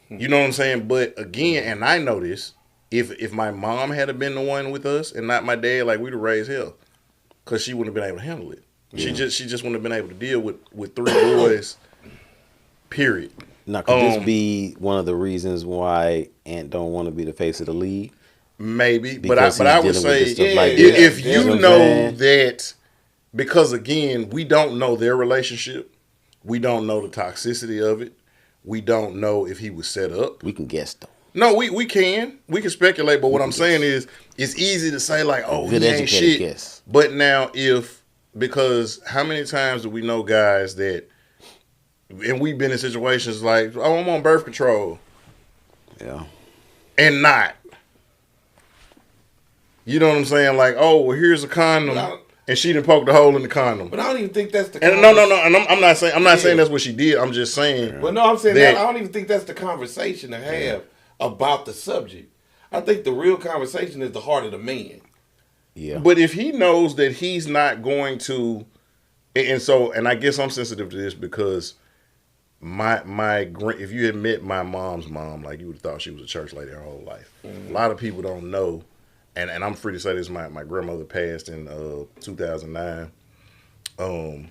A: you know what I'm saying. But again, and I know this. If my mom had been the one with us and not my dad, like, we'd have raised hell, because she wouldn't have been able to handle it. Yeah. She just wouldn't have been able to deal with 3 boys. Period.
B: Now, could this be one of the reasons why Ant don't want to be the face of the league?
A: Maybe, but I would say if you know that, because again, we don't know their relationship, we don't know the toxicity of it, we don't know if he was set up.
B: We can guess though.
A: No, we can speculate, but what I'm saying is, it's easy to say like, oh, he ain't shit. Guess. But now because how many times do we know guys that, and we've been in situations like, oh, I'm on birth control. Yeah. And not. You know what I'm saying? Like, oh, well, here's a condom. and she done poked a hole in the condom.
C: But I don't even think that's the.
A: And no. And I'm not saying that's what she did. I'm just saying.
C: But no, I'm saying that I don't even think that's the conversation to have about the subject. I think the real conversation is the heart of the man.
B: Yeah.
A: But if he knows that he's not going to, and I guess I'm sensitive to this because if you had met my mom's mom, like you would have thought she was a church lady her whole life. Mm-hmm. A lot of people don't know, and I'm free to say this. My grandmother passed in 2009, and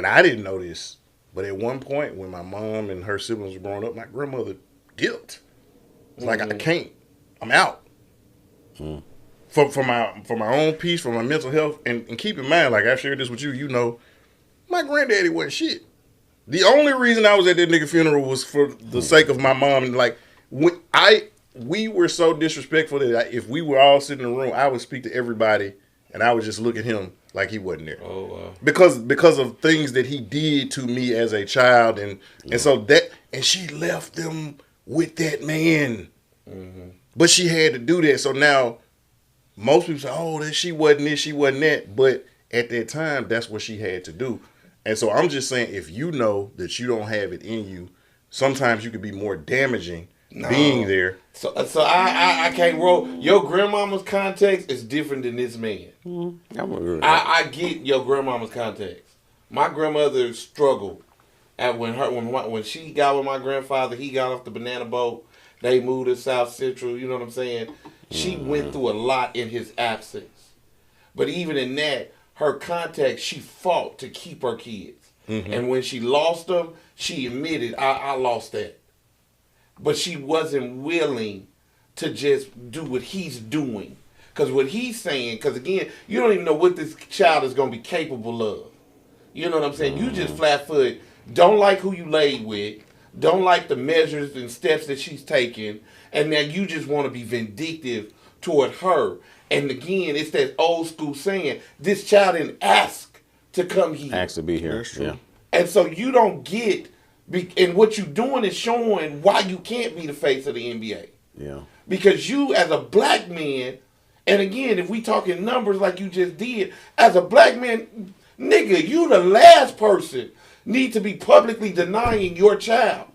A: I didn't know this, but at one point when my mom and her siblings were growing up, my grandmother dipped. It's like I can't. I'm out. Mm. For my own peace, for my mental health, and keep in mind, like I've shared this with you, you know, my granddaddy wasn't shit. The only reason I was at that nigga funeral was for the sake of my mom. And like, we were so disrespectful that if we were all sitting in a room, I would speak to everybody, and I would just look at him like he wasn't there. Oh wow! Because of things that he did to me as a child, and so that, and she left them with that man, but she had to do that. So now. Most people say, "Oh, that she wasn't this, she wasn't that," but at that time, that's what she had to do. And so I'm just saying, if you know that you don't have it in you, sometimes you could be more damaging being there.
C: So I can't roll. Your grandmama's context is different than this man. I get your grandmama's context. My grandmother struggled at when she got with my grandfather. He got off the banana boat. They moved to South Central. You know what I'm saying? She went through a lot in his absence. But even in that, her context, she fought to keep her kids. Mm-hmm. And when she lost them, she admitted, I lost that. But she wasn't willing to just do what he's doing. Because what he's saying, because again, you don't even know what this child is going to be capable of. You know what I'm saying? You just flat-foot, don't like who you laid with, don't like the measures and steps that she's taking, and now you just want to be vindictive toward her. And again, it's that old school saying, this child didn't ask to come here.
B: Ask to be here. Yeah.
C: And so you don't get, and what you're doing is showing why you can't be the face of the NBA.
B: Yeah.
C: Because you as a black man, and again, if we talking numbers like you just did, as a black man, nigga, you the last person need to be publicly denying your child.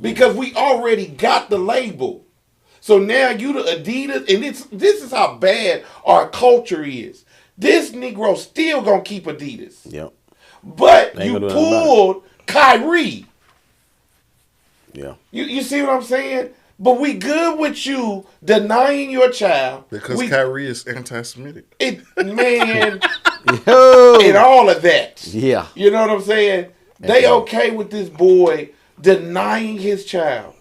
C: Because we already got the label. So now you the Adidas, and this is how bad our culture is. This Negro still gonna keep Adidas.
B: Yep.
C: But you pulled Kyrie.
B: Yeah.
C: You see what I'm saying? But we good with you denying your child.
A: Because Kyrie is anti-Semitic.
C: And all of that.
B: Yeah.
C: You know what I'm saying? They okay with this boy denying his child,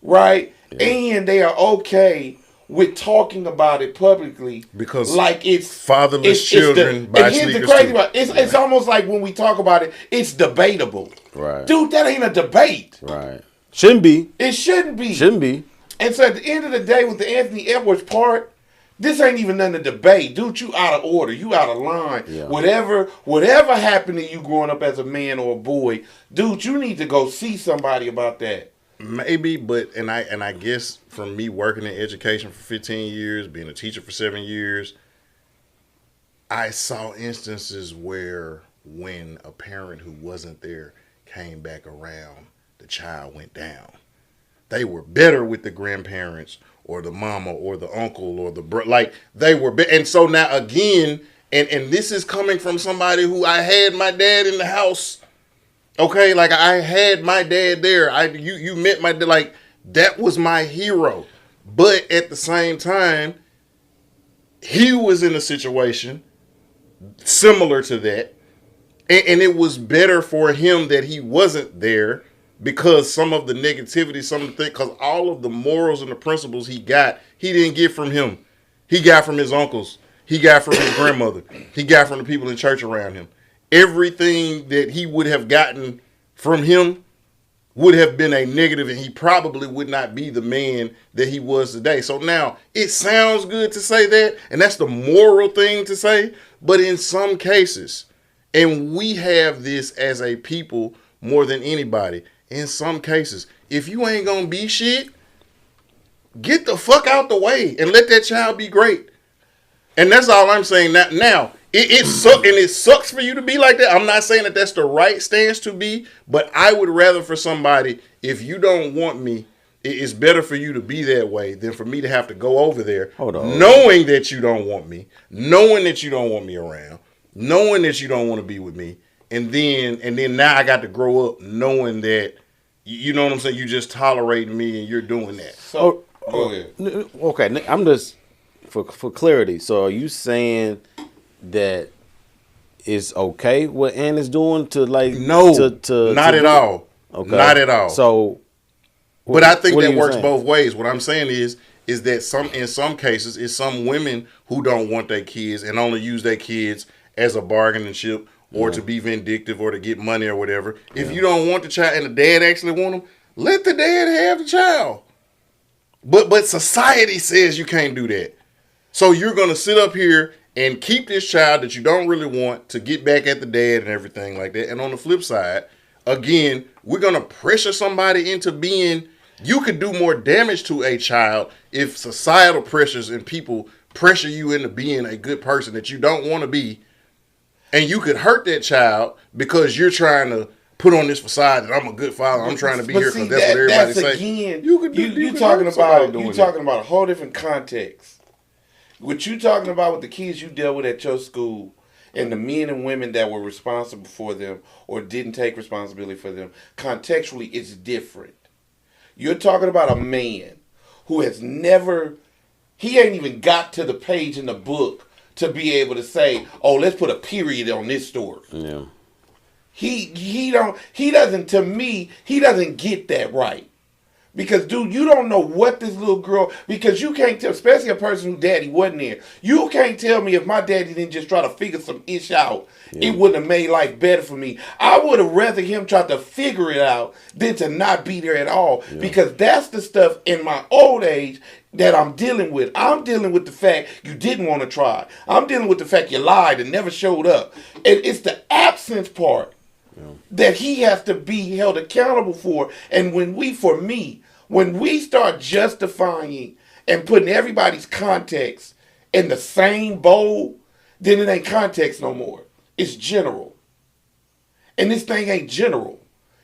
C: right? Yeah. And they are okay with talking about it publicly
A: because
C: like it's
A: fatherless children.
C: And here's the crazy part: it's almost like when we talk about it, it's debatable.
B: Right,
C: dude, that ain't a debate.
B: Right, shouldn't be.
C: It shouldn't be.
B: Shouldn't be.
C: And so at the end of the day, with the Anthony Edwards part, this ain't even nothing to debate, dude. You out of order. You out of line. Yeah. Whatever happened to you growing up as a man or a boy, dude, you need to go see somebody about that.
A: Maybe, but I guess from me working in education for 15 years, being a teacher for 7 years, I saw instances where when a parent who wasn't there came back around, the child went down. They were better with the grandparents or the mama or the uncle or the like they were and so now again and this is coming from somebody who I had my dad in the house. Okay, like I had my dad there. You met my dad, like that was my hero. But at the same time, he was in a situation similar to that. And it was better for him that he wasn't there because some of the negativity, some of the things, because all of the morals and the principles he didn't get from him. He got from his uncles. He got from his grandmother. He got from the people in church around him. Everything that he would have gotten from him would have been a negative, and he probably would not be the man that he was today. So now it sounds good to say that, and that's the moral thing to say, but in some cases, and we have this as a people more than anybody, in some cases, if you ain't gonna be shit, get the fuck out the way and let that child be great. And that's all I'm saying. Now, it sucks for you to be like that. I'm not saying that that's the right stance to be, but I would rather for somebody, if you don't want me, it's better for you to be that way than for me to have to go over there knowing that you don't want me, knowing that you don't want me around, knowing that you don't want to be with me, and then now I got to grow up knowing that, you know what I'm saying, you just tolerating me and you're doing that.
C: So go ahead.
B: Okay, I'm just for clarity. So are you saying that it's okay what Ann is doing to like
A: not at all. Okay. Not at all.
B: So
A: but I think that works both ways. What I'm saying is that in some cases, it's some women who don't want their kids and only use their kids as a bargaining chip or to be vindictive or to get money or whatever. If you don't want the child and the dad actually want them, let the dad have the child. But society says you can't do that. So you're going to sit up here and keep this child that you don't really want to get back at the dad and everything like that. And on the flip side, again, we're going to pressure somebody into being... You could do more damage to a child if societal pressures and people pressure you into being a good person that you don't want to be. And you could hurt that child because you're trying to put on this facade that I'm a good father. I'm trying to be here because that's what everybody say.
C: Again, you talking about a whole different context. What you talking about with the kids you dealt with at your school and the men and women that were responsible for them or didn't take responsibility for them, contextually, it's different. You're talking about a man who has never, he ain't even got to the page in the book to be able to say, oh, let's put a period on this story.
B: Yeah.
C: He doesn't get that right. Because, dude, you don't know what this little girl, because you can't tell, especially a person whose daddy wasn't there, you can't tell me if my daddy didn't just try to figure some ish out, it wouldn't have made life better for me. I would have rather him try to figure it out than to not be there at all. Yeah. Because that's the stuff in my old age that I'm dealing with. I'm dealing with the fact you didn't want to try. I'm dealing with the fact you lied and never showed up. And it's the absence part that he has to be held accountable for. And when we start justifying and putting everybody's context in the same bowl, then it ain't context no more. It's general. And this thing ain't general.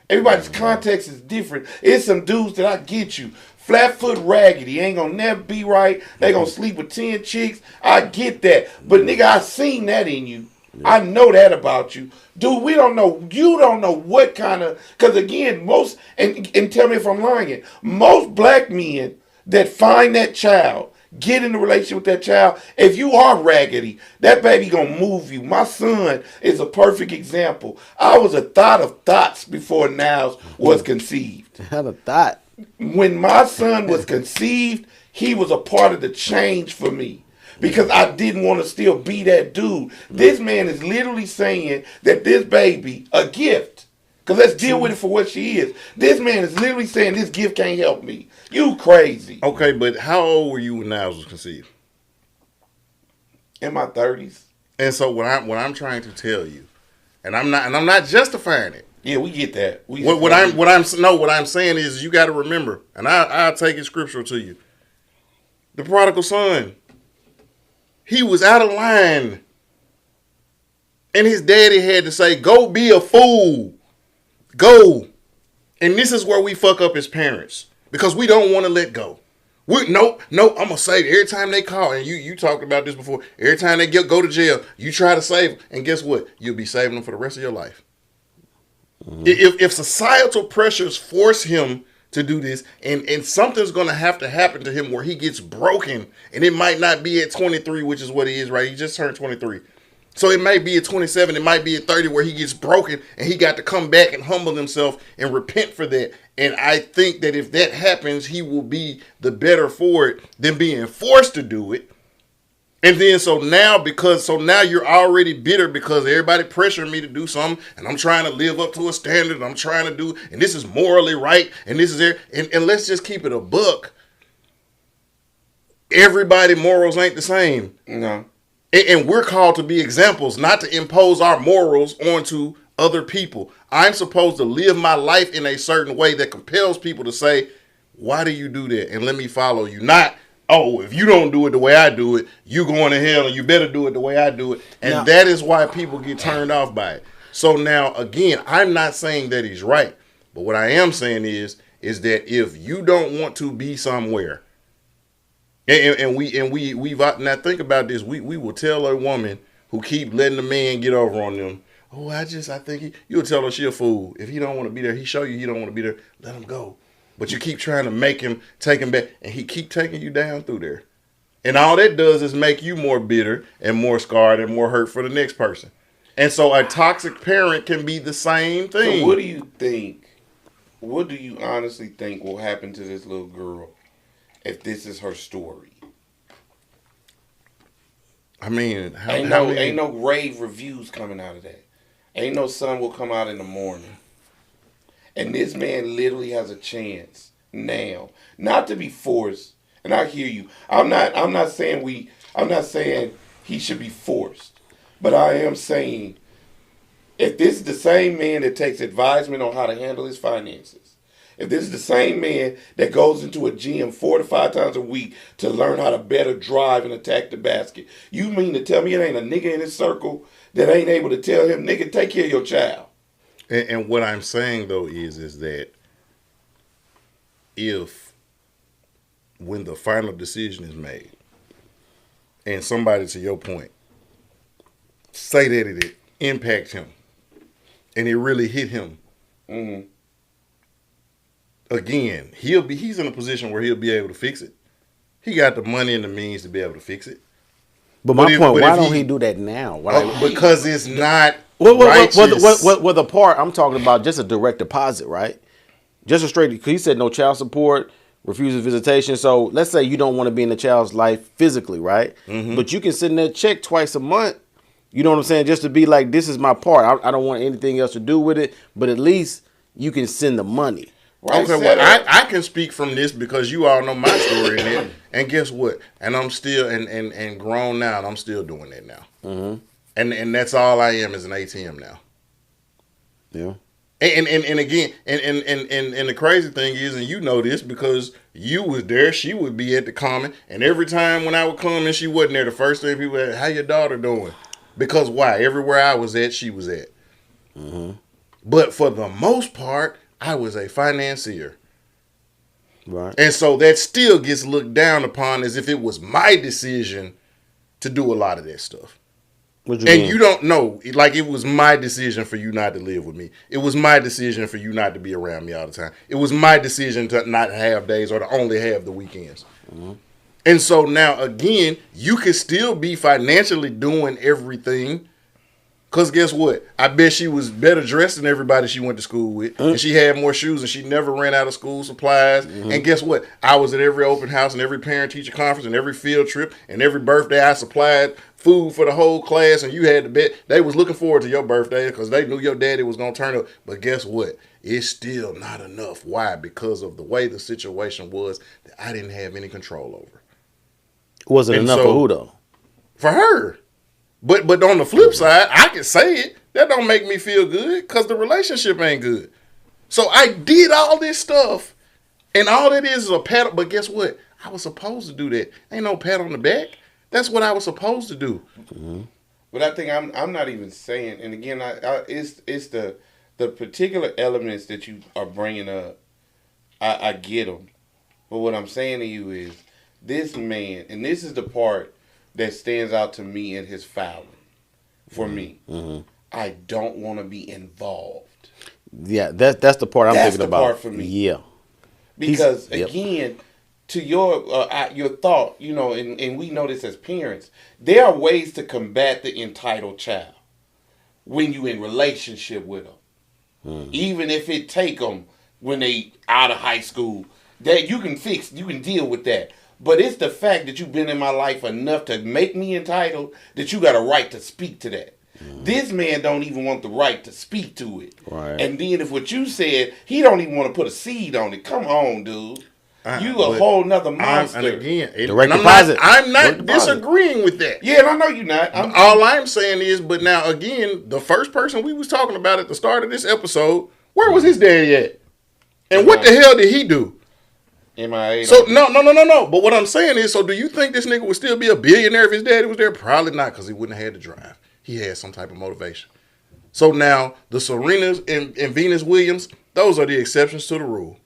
C: Everybody's context is different. It's some dudes that I get you. Flat-foot raggedy. Ain't gonna never be right. They gonna sleep with 10 chicks. I get that. But nigga, I seen that in you. I know that about you. Dude, we don't know. You don't know what kind of... Because again, most... And tell me if I'm lying. Most black men that find that child, get in a relationship with that child, if you are raggedy, that baby gonna move you. My son is a perfect example. I was a thought of thoughts before Niles was conceived.
B: I had a thought.
C: When my son was conceived, he was a part of the change for me. Because I didn't want to still be that dude. This man is literally saying that this baby, a gift, because let's deal with it for what she is. This man is literally saying this gift can't help me. You crazy.
A: Okay, but how old were you when Niles was conceived?
C: In my 30s.
A: And so what I'm trying to tell you, and I'm not justifying it.
C: Yeah, we get that.
A: What I'm saying is you got to remember, and I'll take it scriptural to you. The prodigal son. He was out of line. And his daddy had to say, go be a fool. Go. And this is where we fuck up as parents. Because we don't want to let go. No, I'm going to save every time they call. And you talked about this before. Every time they go to jail, you try to save them. And guess what? You'll be saving them for the rest of your life. Mm-hmm. If societal pressures force him to do this, and something's going to happen to him where he gets broken, and it might not be at 23, which is what he is, right? He just turned 23. So it might be at 27, it might be at 30 where he gets broken, and he got to come back and humble himself and repent for that. And I think that if that happens, he will be the better for it than being forced to do it. And then so now you're already bitter because everybody pressuring me to do something, and I'm trying to live up to a standard, and I'm trying to do, and this is morally right, and this is there, and let's just keep it a buck. Everybody morals ain't the same.
C: No.
A: And we're called to be examples, not to impose our morals onto other people. I'm supposed to live my life in a certain way that compels people to say, why do you do that? And let me follow you. Not, oh, if you don't do it the way I do it, you going to hell and you better do it the way I do it. And that is why people get turned off by it. So now, again, I'm not saying that he's right. But what I am saying is that if you don't want to be somewhere, we've now think about this, we will tell a woman who keep letting the man get over on them, oh, I think you'll tell her she a fool. If he don't want to be there, he show you he don't want to be there, let him go. But you keep trying to make him take him back, and he keep taking you down through there. And all that does is make you more bitter and more scarred and more hurt for the next person. And so a toxic parent can be the same thing.
C: So what do you think? What do you honestly think will happen to this little girl if this is her story?
A: I mean,
C: ain't no rave reviews coming out of that. Ain't no sun will come out in the morning. And this man literally has a chance now, not to be forced. And I hear you. I'm not saying he should be forced. But I am saying, if this is the same man that takes advisement on how to handle his finances, if this is the same man that goes into a gym 4 to 5 times a week to learn how to better drive and attack the basket, you mean to tell me it ain't a nigga in his circle that ain't able to tell him, nigga, take care of your child?
A: And what I'm saying, though, is that when the final decision is made, and somebody, to your point, say that it impacts him, and it really hit him, again, he's in a position where he'll be able to fix it. He got the money and the means to be able to fix it.
B: But my point, why don't he do that now?
A: Because it's not
B: righteous. Well, the part I'm talking about, just a direct deposit, right? Just a straight, because he said no child support, refuses visitation. So let's say you don't want to be in the child's life physically, right? Mm-hmm. But you can send that check twice a month. You know what I'm saying? Just to be like, this is my part. I don't want anything else to do with it. But at least you can send the money.
A: Right, okay, well, I can speak from this because you all know my story in it. And guess what? And I'm still, and grown now, and I'm still doing that now. Mm-hmm. And that's all I am, is an ATM now.
B: Yeah.
A: And again, and the crazy thing is, and you know this because you was there, she would be at the comment, and every time when I would come and she wasn't there, the first thing people would, how your daughter doing? Because why? Everywhere I was at, she was at. Mm-hmm. But for the most part, I was a financier. Right. And so that still gets looked down upon as if it was my decision to do a lot of that stuff. You don't know, like it was my decision for you not to live with me. It was my decision for you not to be around me all the time. It was my decision to not have days or to only have the weekends. Mm-hmm. And so now, again, you could still be financially doing everything. Because guess what? I bet she was better dressed than everybody she went to school with. Mm-hmm. And she had more shoes and she never ran out of school supplies. Mm-hmm. And guess what? I was at every open house and every parent-teacher conference and every field trip and every birthday. I supplied food for the whole class, and you had to bet. They was looking forward to your birthday because they knew your daddy was going to turn up. But guess what? It's still not enough. Why? Because of the way the situation was that I didn't have any control over.
B: Wasn't enough for who, though?
A: For her. But on the flip side, I can say it. That don't make me feel good because the relationship ain't good. So I did all this stuff, and all that is a pat. But guess what? I was supposed to do that. Ain't no pat on the back. That's what I was supposed to do.
C: Mm-hmm. But I think I'm not even saying. And again, it's the particular elements that you are bringing up. I get them. But what I'm saying to you is, this man, and this is the part that stands out to me in his fouling. For me, I don't want to be involved.
B: Yeah, that's the part I'm thinking about.
C: That's the part for me.
B: Yeah,
C: because again, to your thought, you know, and we know this as parents, there are ways to combat the entitled child when you in relationship with them, even if it take them when they out of high school. That you can fix, you can deal with that. But it's the fact that you've been in my life enough to make me entitled that you got a right to speak to that. This man don't even want the right to speak to it.
B: Right.
C: And then if what you said, he don't even want to put a seed on it. Come on, dude. You a whole nother monster.
A: And again,
B: I'm
A: not disagreeing with that.
C: Yeah, and I know you're not.
A: All I'm saying is, but now again, the first person we was talking about at the start of this episode, where was his daddy at? And what the hell did he do?
C: MIA.
A: So no. But what I'm saying is, so do you think this nigga would still be a billionaire if his daddy was there? Probably not, because he wouldn't have had to drive. He had some type of motivation. So now the Serenas and Venus Williams, those are the exceptions to the rule.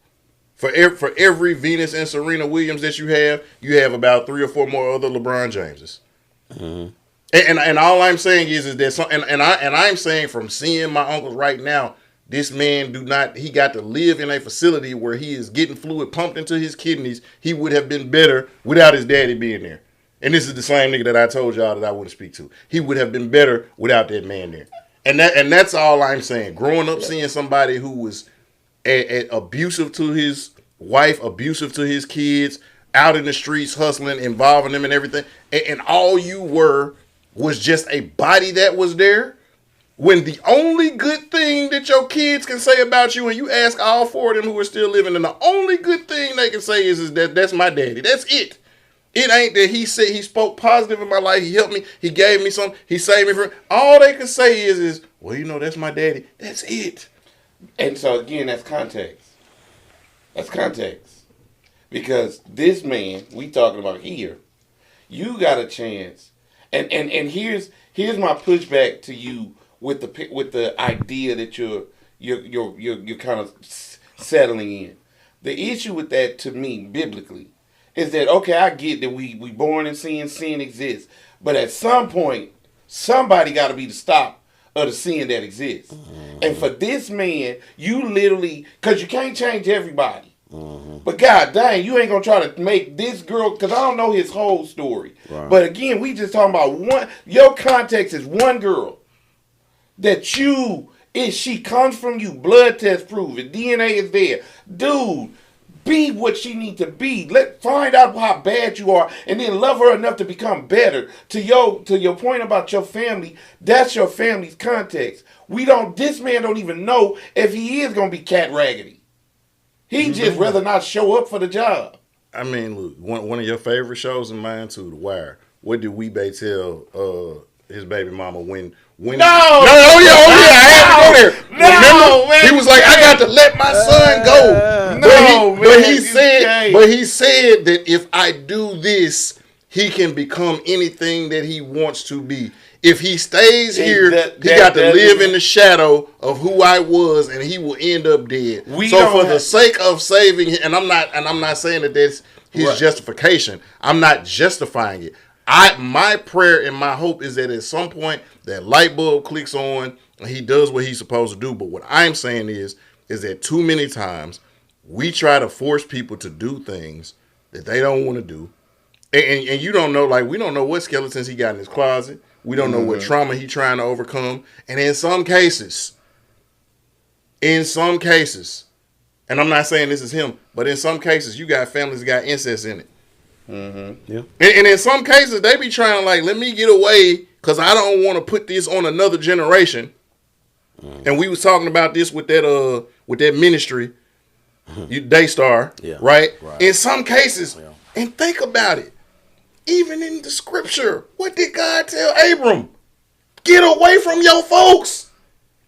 A: For every Venus and Serena Williams that you have about 3 or 4 more other LeBron Jameses. Mm-hmm. And all I'm saying is that I'm saying from seeing my uncles right now, this man he got to live in a facility where he is getting fluid pumped into his kidneys. He would have been better without his daddy being there. And this is the same nigga that I told y'all that I wouldn't speak to. He would have been better without that man there. And that's all I'm saying. Growing up seeing somebody who was abusive to his wife, abusive to his kids, out in the streets hustling, involving them and everything, and all you were was just a body that was there, when the only good thing that your kids can say about you, and you ask all 4 of them who are still living, and the only good thing they can say is that that's my daddy. That's it. It ain't that he said he spoke positive in my life, he helped me, he gave me something, he saved me from. All they can say is, well, that's my daddy. That's it.
C: And so again, that's context. That's context. Because this man we talking about here, you got a chance. And here's my pushback to you with the idea that you're kind of settling in. The issue with that, to me, biblically, is that, okay, I get that we born in sin exists, but at some point somebody got to be the stop of the sin that exists. Mm-hmm. And for this man, you literally, because you can't change everybody. Mm-hmm. But god dang, you ain't gonna try to make this girl, because I don't know his whole story. Right. But again, we just talking about one. Your context is one girl that she comes from you. Blood test prove it. DNA is there. Dude, be what she need to be. Find out how bad you are, and then love her enough to become better. To your point about your family, that's your family's context. This man don't even know if he is gonna be cat raggedy. He just rather not show up for the job.
A: I mean, look, one of your favorite shows of mine too, The Wire. What did Weebay tell his baby mama when? Oh yeah, I had to go there.
C: No,
A: remember, man, he was like, I got to let my son go. But he said that if I do this, he can become anything that he wants to be. If he stays here, he got to live in the shadow of who I was, and he will end up dead. So for the sake of saving him, and I'm not saying that that's his justification. I'm not justifying it. My prayer and my hope is that at some point that light bulb clicks on and he does what he's supposed to do. But what I'm saying is that too many times we try to force people to do things that they don't want to do. And you don't know, like, we don't know what skeletons he got in his closet. We don't know what trauma he's trying to overcome. And in some cases, and I'm not saying this is him, but in some cases, you got families that got incest in it. Mm-hmm. Yeah. And in some cases, they be trying to, like, let me get away because I don't want to put this on another generation. Mm-hmm. And we was talking about this with that ministry, Daystar, right? In some cases, and think about it. Even in the scripture, what did God tell Abram? Get away from your folks.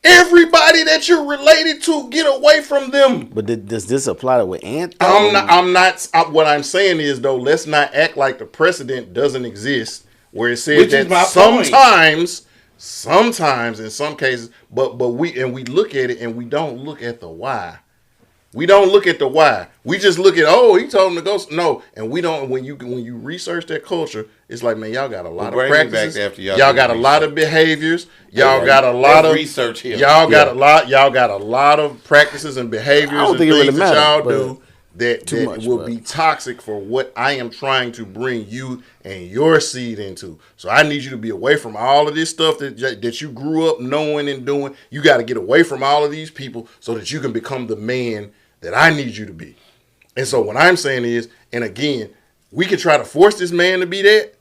A: Everybody that you're related to, get away from them.
B: But does this apply with Ant?
A: I'm not. What I'm saying is, though, let's not act like the precedent doesn't exist, where it says that sometimes in some cases, but we look at it and we don't look at the why. We don't look at the why. We just look at, he told him to go. No, and we don't. When you research that culture, it's like, man, y'all got a lot of practices. Y'all got a lot of behaviors. Y'all got a lot of research here. Y'all got a lot of practices and behaviors and things that y'all do that will be toxic for what I am trying to bring you and your seed into. So I need you to be away from all of this stuff that you grew up knowing and doing. You got to get away from all of these people so that you can become the man that I need you to be. And so what I'm saying is, and again, we can try to force this man to be that.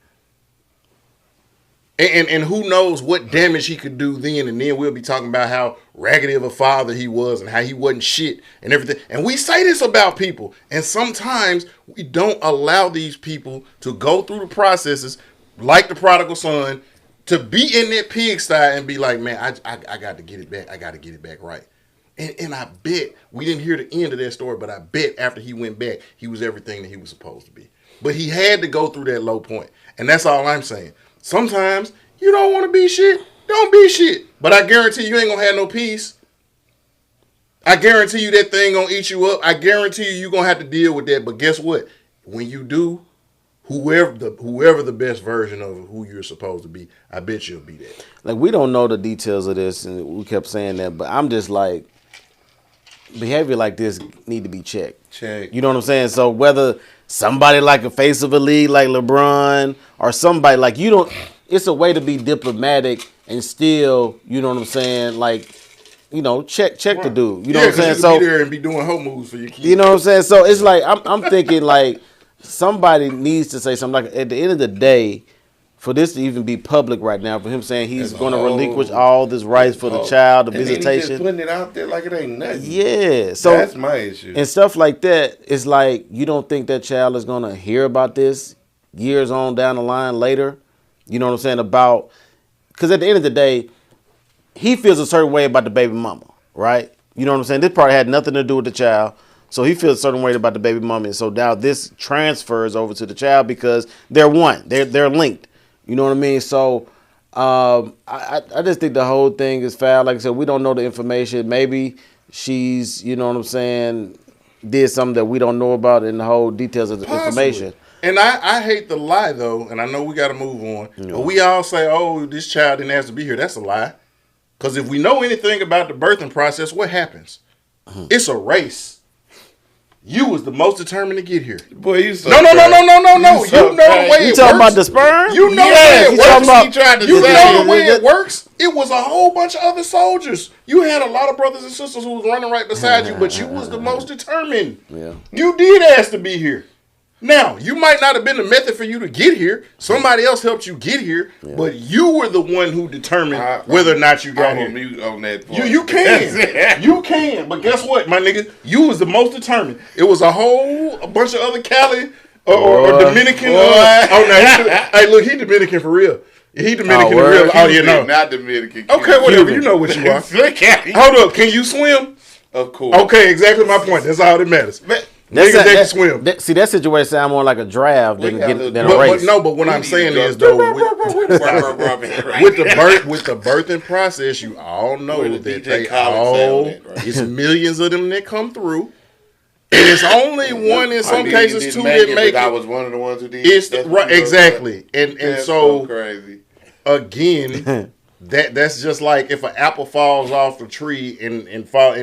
A: And who knows what damage he could do then. And then we'll be talking about how raggedy of a father he was and how he wasn't shit and everything. And we say this about people. And sometimes we don't allow these people to go through the processes like the prodigal son, to be in that pigsty and be like, man, I got to get it back. I got to get it back right. And I bet we didn't hear the end of that story, but I bet after he went back, he was everything that he was supposed to be. But he had to go through that low point. And that's all I'm saying. Sometimes you don't want to be shit, don't be shit. But I guarantee you ain't gonna have no peace. I guarantee you that thing gonna eat you up. I guarantee you gonna have to deal with that. But guess what? When you do, whoever the best version of who you're supposed to be, I bet you'll be that.
B: Like, we don't know the details of this, and we kept saying that, but I'm just like, behavior like this need to be checked. You know what I'm saying? So whether somebody like a face of a league like LeBron or somebody like, you don't, it's a way to be diplomatic and still, you know what I'm saying, like, you know, check right. The dude. You know what I'm saying?
A: So be there and be doing hoe moves for your kids.
B: You know what I'm saying? So it's like I'm thinking like somebody needs to say something. Like, at the end of the day, for this to even be public right now, for him saying he's going to relinquish all this rights for the child, the visitation.
C: He's just putting it out there like it ain't nothing.
B: Yeah. So
C: that's my issue.
B: And stuff like that, it's like, you don't think that child is going to hear about this years on down the line later? You know what I'm saying? About, because at the end of the day, he feels a certain way about the baby mama, right? You know what I'm saying? This part had nothing to do with the child. So he feels a certain way about the baby mama. And so now this transfers over to the child because they're one. They're linked. You know what I mean? So I just think the whole thing is foul. Like I said, we don't know the information. Maybe she's, you know what I'm saying, did something that we don't know about in the whole details of the information.
A: And I hate the lie, though, and I know we got to move on. Yeah. But we all say, oh, this child didn't ask to be here. That's a lie. Because if we know anything about the birthing process, what happens? It's a race. You was the most determined to get here.
C: Boy, you so
A: No. You know the way it works.
B: You talking about the sperm?
A: You know the way it works. You know the way it works. It was a whole bunch of other soldiers. You had a lot of brothers and sisters who was running right beside you, but you was the most determined.
B: Yeah.
A: You did ask to be here. Now, you might not have been the method for you to get here. Somebody else helped you get here, but you were the one who determined whether or not you got here.
C: Mute on that point.
A: You can. You can. But guess what, my nigga? You was the most determined. It was a bunch of other Cali or Dominican. Hey, look, he Dominican for real. He Dominican for real. Oh, you know.
C: Not Dominican.
A: Okay, whatever. You know what you are. Hold up. Can you swim?
C: Of course.
A: Okay, exactly my point. That's all that matters. Niggas that can swim.
B: See, that situation sound more like a draft than a race.
A: But what I'm saying is, though, with the birthing process, you all know that it's millions of them that come through. And it's only one in some cases, two that make it.
C: I was one of the ones who did.
A: Exactly. And so
C: crazy.
A: Again, that's just like if an apple falls off the tree and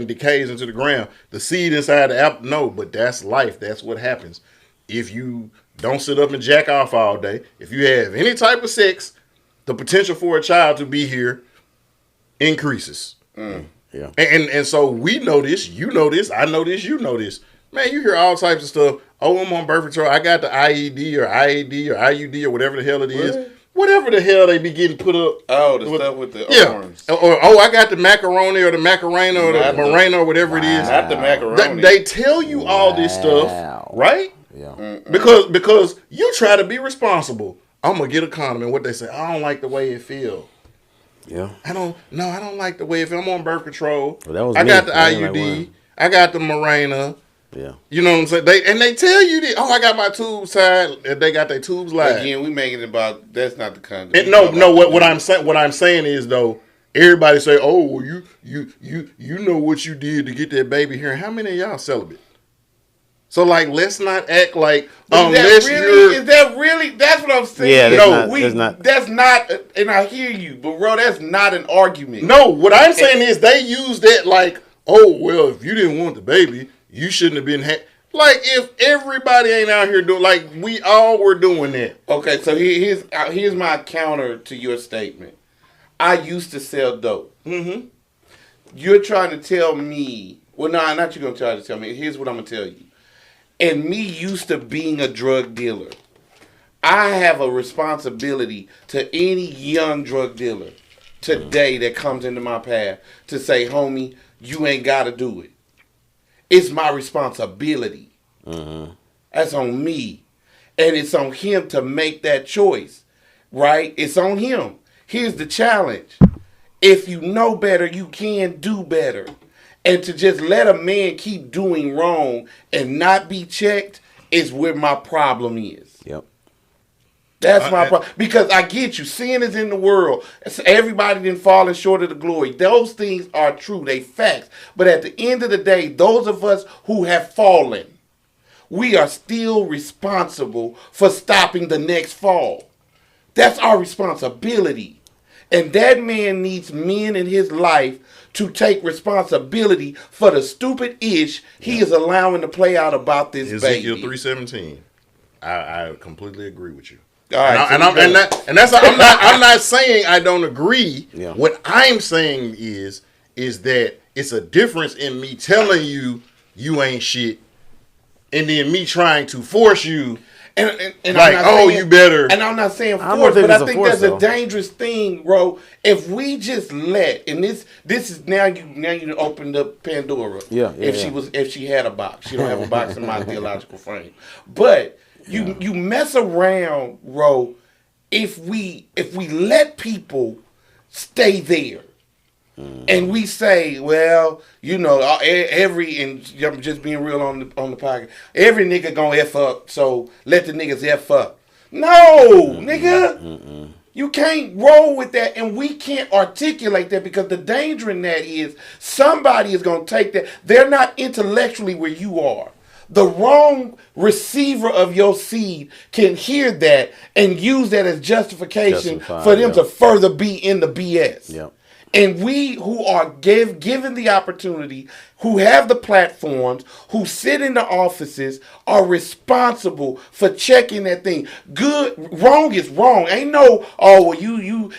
A: decays into the ground. The seed inside the apple, no, but that's life. That's what happens. If you don't sit up and jack off all day, if you have any type of sex, the potential for a child to be here increases.
B: Yeah.
A: And so we know this, you know this, I know this, you know this. Man, you hear all types of stuff. Oh, I'm on birth control. I got the IED or IAD or IUD or whatever the hell it is. What? Whatever the hell they be getting put up.
C: Oh, the stuff with the arms.
A: Or I got the macaroni or the macarena or the morena or whatever it is.
C: Not the macaroni.
A: They tell you all this stuff, right?
B: Yeah.
A: Because you try to be responsible. I'm gonna get a condom, and what they say, I don't like the way it feels.
B: Yeah.
A: I don't like the way it feels. I'm on birth control.
B: Well,
A: I got the IUD. I got the morena.
B: Yeah.
A: You know what I'm saying? They tell you that. Oh, I got my tubes tied. They got their tubes live.
C: Again, we making it about that's not the condom.
A: What I'm saying is though, everybody say, oh, well, you know what you did to get that baby here. How many of y'all celibate? So like, let's not act like
C: is that really? That's what I'm saying.
B: Yeah,
C: that's not. And I hear you, but bro, that's not an argument.
A: No, what I'm saying is they use that like, oh well, if you didn't want the baby, you shouldn't have been like if everybody ain't out here doing like we all were doing that.
C: Okay, so here's my counter to your statement. I used to sell dope.
A: Mm-hmm.
C: You're trying to tell me? Well, no, not you're gonna try to tell me. Here's what I'm gonna tell you. And me used to being a drug dealer, I have a responsibility to any young drug dealer today that comes into my path to say, homie, you ain't got to do it. It's my responsibility.
B: Mm-hmm.
C: That's on me. And it's on him to make that choice, right? It's on him. Here's the challenge. If you know better, you can do better. And to just let a man keep doing wrong and not be checked is where my problem is.
B: Yep.
C: That's my problem. Because I get you. Sin is in the world. Everybody didn't fall short of the glory. Those things are true. They facts. But at the end of the day, those of us who have fallen, we are still responsible for stopping the next fall. That's our responsibility. And that man needs men in his life to take responsibility for the stupid ish he is allowing to play out about this
A: Ezekiel
C: baby.
A: 3:17. I completely agree with you.
C: All right,
A: I'm not saying I don't agree.
B: Yeah.
A: What I'm saying is that it's a difference in me telling you you ain't shit, and then me trying to force you.
C: And
A: like, you better.
C: And I'm not saying force, but I think that's a dangerous thing, bro. If we just let, and this is now you opened up Pandora.
B: Yeah.
C: If she had a box, she don't have a box in my theological frame. But you mess around, bro. If we let people stay there. And we say, well, and I'm just being real on the podcast. Every nigga gonna F up, so let the niggas F up. No, nigga. You can't roll with that, and we can't articulate that because the danger in that is somebody is gonna take that. They're not intellectually where you are. The wrong receiver of your seed can hear that and use that as justification for them to further be in the BS.
B: Yep.
C: And we who are given the opportunity, who have the platforms, who sit in the offices, are responsible for checking that thing. Wrong is wrong. Ain't no,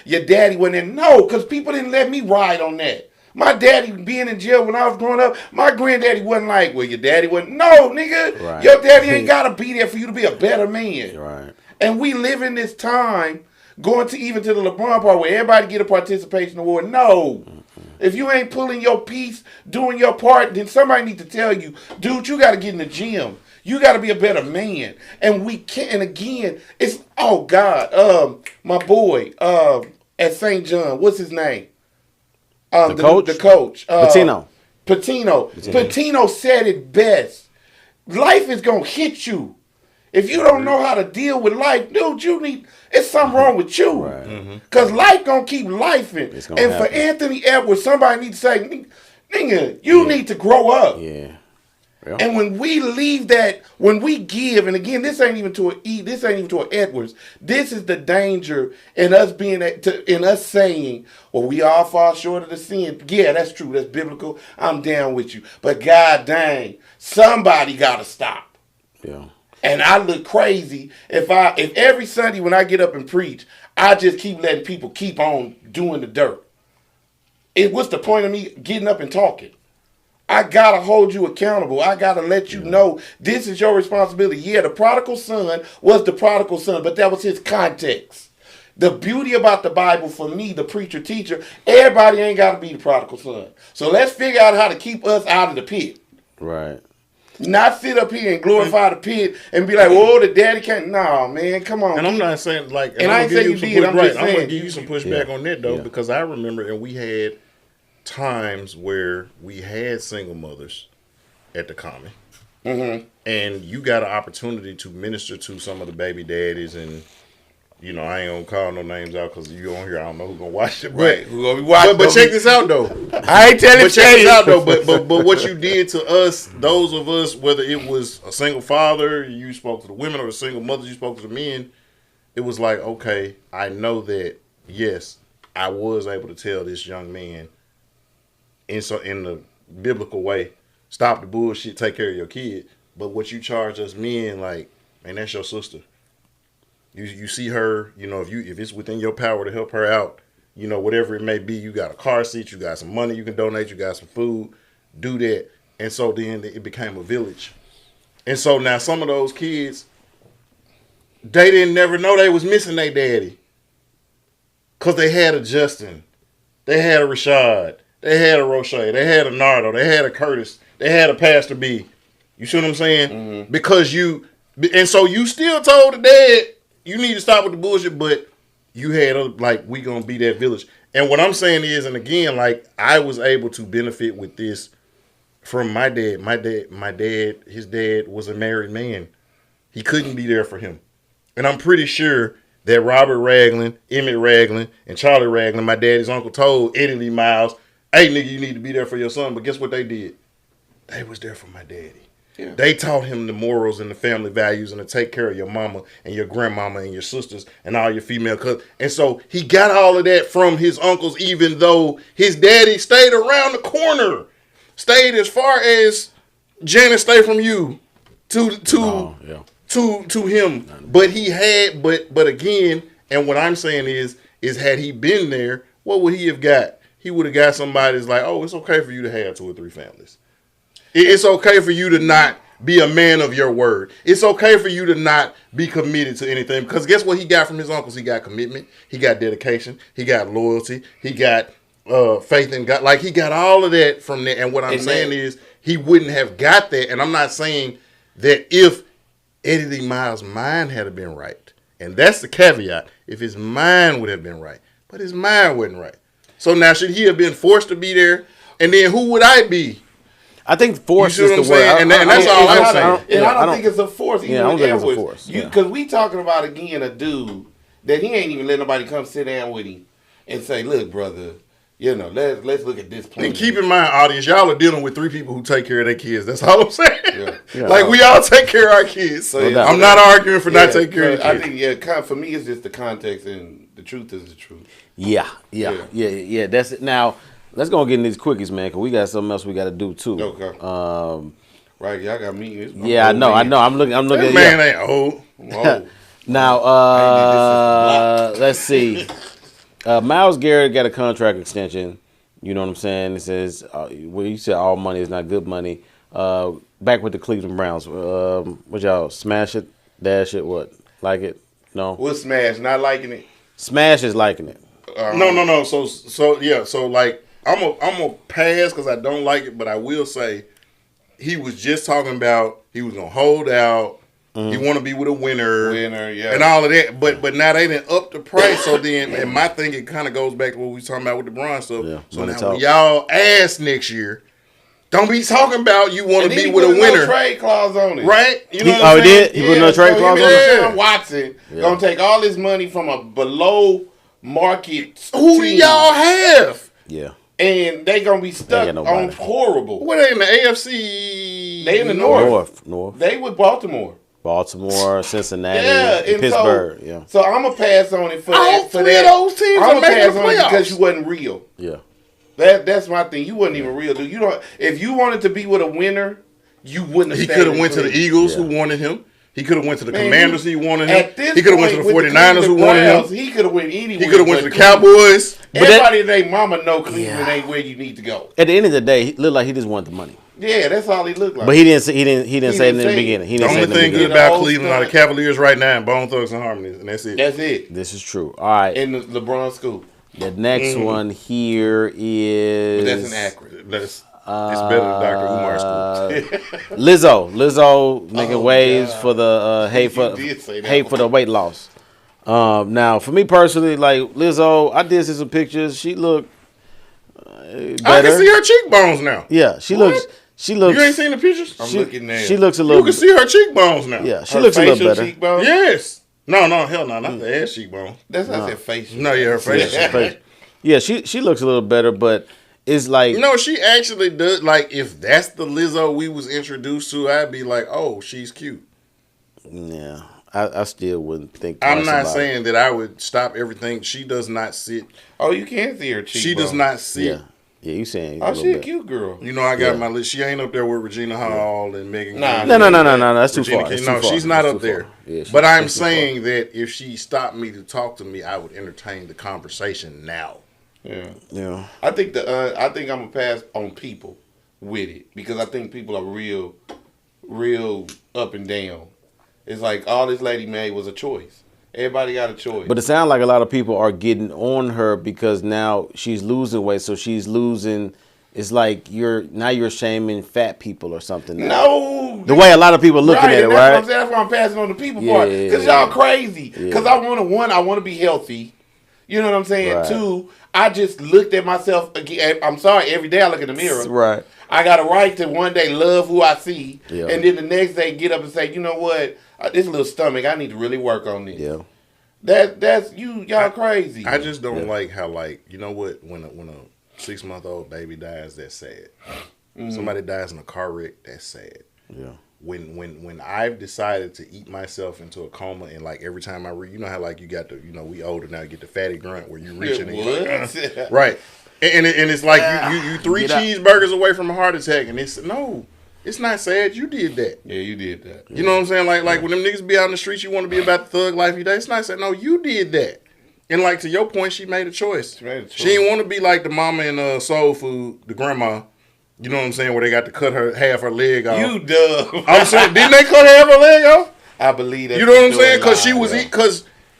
C: your daddy went in. No, because people didn't let me ride on that. My daddy being in jail when I was growing up, my granddaddy wasn't like, well, your daddy wasn't. No, nigga. Right. Your daddy ain't got to be there for you to be a better man.
B: Right.
C: And we live in this time going to the Lebron part where everybody get a participation award. No. If you ain't pulling your piece, doing your part, then somebody need to tell you, dude, you got to get in the gym. You got to be a better man. And we can't, and again, it's, oh God, my boy at St. John, what's his name?
B: The coach?
C: Patino. Patino said it best. Life is going to hit you. If you don't know how to deal with life, dude, it's something wrong with you.
B: Right.
C: Because life gonna keep lifing. And
B: happen.
C: For Anthony Edwards, somebody needs to say, nigga, you need to grow up.
B: Yeah.
C: And when we leave that, when we give, and again, this ain't even to an Edwards. This is the danger in us in us saying, well, we all fall short of the sin. Yeah, that's true. That's biblical. I'm down with you. But God dang, somebody gotta stop.
B: Yeah.
C: And I look crazy if every Sunday when I get up and preach, I just keep letting people keep on doing the dirt. What's the point of me getting up and talking? I gotta hold you accountable. I gotta let you know this is your responsibility. Yeah, the prodigal son was the prodigal son, but that was his context. The beauty about the Bible for me, the preacher, teacher, everybody ain't gotta be the prodigal son. So let's figure out how to keep us out of the pit.
B: Right.
C: Not sit up here and glorify the pit and be like, "Whoa, the daddy can't." No, man, come on.
A: And I'm not saying like,
C: and I ain't saying you did. I'm just saying.
A: I'm gonna give you some pushback on that though, because I remember, and we had times where we had single mothers at the Common, and you got an opportunity to minister to some of the baby daddies, and I ain't gonna call no names out because you on here. I don't know who's gonna watch it,
C: right? Who gonna be watching?
A: But check this out though.
C: I ain't telling you.
A: But check this out though. But what you did to us, those of us, whether it was a single father, you spoke to the women, or the single mothers, you spoke to the men. It was like, okay, I know that. Yes, I was able to tell this young man in the biblical way, stop the bullshit, take care of your kid. But what you charge us men, like, man, that's your sister. You see her, if it's within your power to help her out, whatever it may be, you got a car seat, you got some money you can donate, you got some food, do that. And so then it became a village. And so now some of those kids, they didn't never know they was missing their daddy. Because they had a Justin, they had a Rashad, they had a Roche, they had a Nardo, they had a Curtis, they had a Pastor B. You see what I'm saying? Mm-hmm. Because and so you still told the dad, you need to stop with the bullshit, but you had we gonna be that village. And what I'm saying is, and again, I was able to benefit with this from my dad. His dad was a married man. He couldn't be there for him. And I'm pretty sure that Robert Ragland, Emmett Ragland, and Charlie Ragland, my daddy's uncle, told Eddie Lee Miles, hey, nigga, you need to be there for your son. But guess what they did? They was there for my daddy. Yeah. They taught him the morals and the family values and to take care of your mama and your grandmama and your sisters and all your female cousins. And so he got all of that from his uncles, even though his daddy stayed around the corner, stayed as far as Janet stayed from you to him. But he had, but again, and what I'm saying is had he been there, what would he have got? He would have got somebody that's like, oh, it's okay for you to have 2 or 3 families. It's okay for you to not be a man of your word. It's okay for you to not be committed to anything. Because guess what he got from his uncles? He got commitment. He got dedication. He got loyalty. He got faith in God. Like, he got all of that from there. And what I'm saying is he wouldn't have got that. And I'm not saying that if Eddie Lee Miles' mind had been right. And that's the caveat. If his mind would have been right. But his mind wasn't right. So now should he have been forced to be there? And then who would I be?
B: I think force is the word.
A: And that's all I'm saying.
C: And I don't think it's a force.
B: I don't think it's a force.
C: Because we talking about, again, a dude that he ain't even let nobody come sit down with him and say, look, brother, let's look at this plan.
A: And keep in mind, audience, y'all are dealing with 3 people who take care of their kids. That's all I'm saying. Yeah. Like, we all take care of our kids. So I'm not arguing for not taking care of your kids.
C: I think, for me, it's just the context, and the truth is the truth.
B: Yeah. That's it. Now, let's go and get in these quickies, man, because we got something else we got to do, too.
C: Okay. Right, y'all got me.
B: I know. I'm looking
A: that man ain't old.
B: Now, let's see. Myles Garrett got a contract extension. You know what I'm saying? It says, you said all money is not good money. Back with the Cleveland Browns. What y'all, smash it, dash it, what? Like it? No?
C: What's smash? Not liking it?
B: Smash is liking it.
A: No. So like, I'm a pass because I don't like it, but I will say he was just talking about he was gonna hold out. Mm-hmm. He want to be with a winner, and all of that. But now they didn't up the price. So then, and my thing, it kind of goes back to what we was talking about with the Bron stuff. Yeah, so now when y'all ask next year, don't be talking about you want to be with a winner.
C: No trade clause on it,
A: right? You know what I'm saying?
B: He put no trade clause on it.
C: Sean Watson gonna take all this money from a below market.
A: Who do y'all have?
B: Yeah.
C: And they gonna be stuck on horrible.
A: What they in the AFC?
C: They in the North.
B: North.
C: They with Baltimore,
B: Cincinnati, and Pittsburgh.
C: So I'm gonna pass on it for
A: all
C: that.
A: Three of those teams
C: I'm
A: are
C: gonna
A: making
C: pass
A: the
C: on it
A: playoffs
C: because you wasn't real.
B: Yeah.
C: That's my thing. You wasn't even real, dude. You don't. If you wanted to be with a winner, you wouldn't have.
A: He could have went to the Eagles who wanted him. He could have went to the Commanders who wanted him. He could have went to the 49ers who wanted him.
C: He could have went anywhere.
A: He could have went to the Cowboys.
C: Everybody and their mama know Cleveland ain't where you need to go.
B: At the end of the day, he looked like he just wanted the money.
C: Yeah, that's all he looked like.
B: But he didn't say it in the beginning.
A: The only thing good about Cleveland are the Cavaliers right now and Bone Thugs and Harmonies, and that's it.
C: That's it.
B: This is true. All right.
C: In the LeBron school.
B: The next one here is.
C: But that's inaccurate.
A: It's better than Dr. Umar's school.
B: Lizzo making waves for the hate for the weight loss. Now, for me personally, like Lizzo, I did see some pictures. She looked better.
A: I can see her cheekbones now.
B: Yeah, she looks. You
A: ain't seen the pictures?
C: I'm looking now.
B: She looks a little.
A: You can see her cheekbones now.
B: Yeah, she looks a little better.
C: Cheekbones?
A: Yes. No, hell no, not the ass cheekbone.
C: That's not her facial.
A: No, her facial.
B: Yeah, she looks a little better, but it's like
A: she actually does. Like, if that's the Lizzo we was introduced to, I'd be like, oh, she's cute.
B: Yeah, I still wouldn't think.
A: I'm not saying that I would stop everything. She does not sit.
C: Oh, you can see her cheekbone.
A: She does not sit.
B: Yeah, you saying?
C: Oh, she a cute girl.
A: I got my list. She ain't up there with Regina Hall and Megan.
B: No. That's too far.
A: No, she's not up there. Yeah, but I'm saying that if she stopped me to talk to me, I would entertain the conversation now.
B: Yeah.
C: I think I'm gonna pass on people with it because I think people are real up and down. It's like all this lady made was a choice. Everybody got a choice.
B: But it sounds like a lot of people are getting on her because now she's losing weight, so she's losing. It's like you're shaming fat people or something.
C: No,
B: the way a lot of people looking at it, right?
C: That's why I'm passing on the people part because y'all crazy. Because I want to be healthy. You know what I'm saying?
B: Right.
C: 2, I just looked at myself again. I'm sorry, every day I look in the mirror.
B: Right.
C: I got a right to one day love who I see,
B: Yeah.
C: and then the next day get up and say, you know what, this little stomach, I need to really work on this.
B: Yeah.
C: That's y'all crazy.
A: I just don't like how, like, you know what, when a 6-month-old baby dies, that's sad. Somebody dies in a car wreck, that's sad.
B: Yeah.
A: When I've decided to eat myself into a coma, and like every time I read, you know how like you got the, you know, we older now, you get the fatty grunt where you reaching and you're like, right, and it's like you 3 cheeseburgers away from a heart attack, and it's not sad, you did that.
C: Yeah, you did that.
A: You know what I'm saying? Like when them niggas be out in the streets, you want to be about the thug life you day. It's not sad. No, you did that. And like to your point, she made a choice. She didn't want to be like the mama in Soul Food, the grandma. You know what I'm saying? Where they got to cut half her leg off.
C: You dumb.
A: I'm saying, didn't they cut half her leg off?
C: I believe that.
A: You know what I'm saying? Because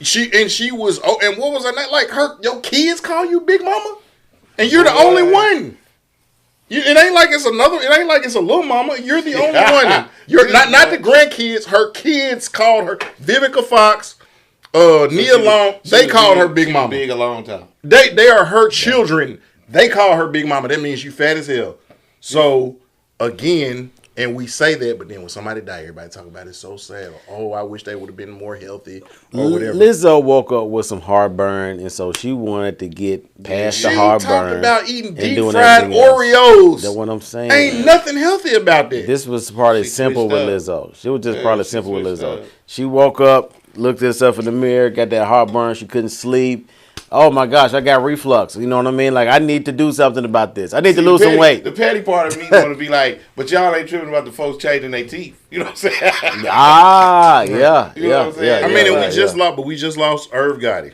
A: she was. Oh, and what was her name? Like your kids call you Big Mama, and you're the only one. It ain't like it's another. It ain't like it's a little mama. You're the only one. You're not the grandkids. Her kids called her Vivica Fox, Nia Long. They called her Big Mama.
C: Big a long time.
A: They are her children. They call her Big Mama. That means you fat as hell. So again, and we say that, but then when somebody die, everybody talk about it so sad. Oh, I wish they would have been more healthy or whatever.
B: Lizzo woke up with some heartburn, and so she wanted to get past the heartburn.
A: She talked about eating deep fried Oreos.
B: That's what I'm saying.
A: Ain't nothing healthy about that.
B: This was probably simple with Lizzo. She was just probably simple with Lizzo. She woke up, looked at herself in the mirror, got that heartburn. She couldn't sleep. Oh my gosh, I got reflux. You know what I mean? Like, I need to do something about this. I need to lose some weight.
C: The petty part of me want to be like, but y'all ain't tripping about the folks changing their teeth. You know what I'm saying?
B: Yeah.
C: You know what I'm saying?
A: I mean, we just lost Irv Gotti.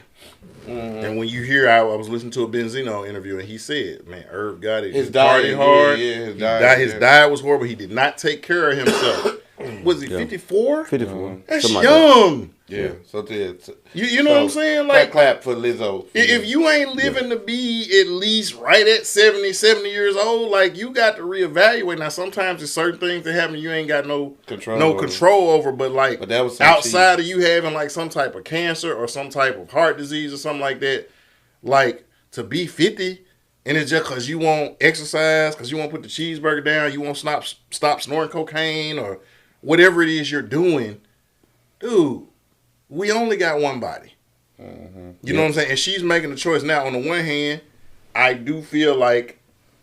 A: And when you hear, I was listening to a Benzino interview, and he said, man, Irv Gotti, his diet hard. His diet was horrible. He did not take care of himself. Was he 54?
B: 54.
A: That's young.
C: Yeah. So
A: you know what I'm saying? Like,
C: clap for Lizzo.
A: If you ain't living to be at least right at 70 years old, like, you got to reevaluate. Now, sometimes there's certain things that happen you ain't got no control over, but that was outside of you having like some type of cancer or some type of heart disease or something like that, like, to be 50 and it's just because you won't exercise, because you won't put the cheeseburger down, you won't stop snorting cocaine or whatever it is you're doing, dude, we only got one body. You know what I'm saying? And she's making a choice. Now, on the one hand, I do feel like,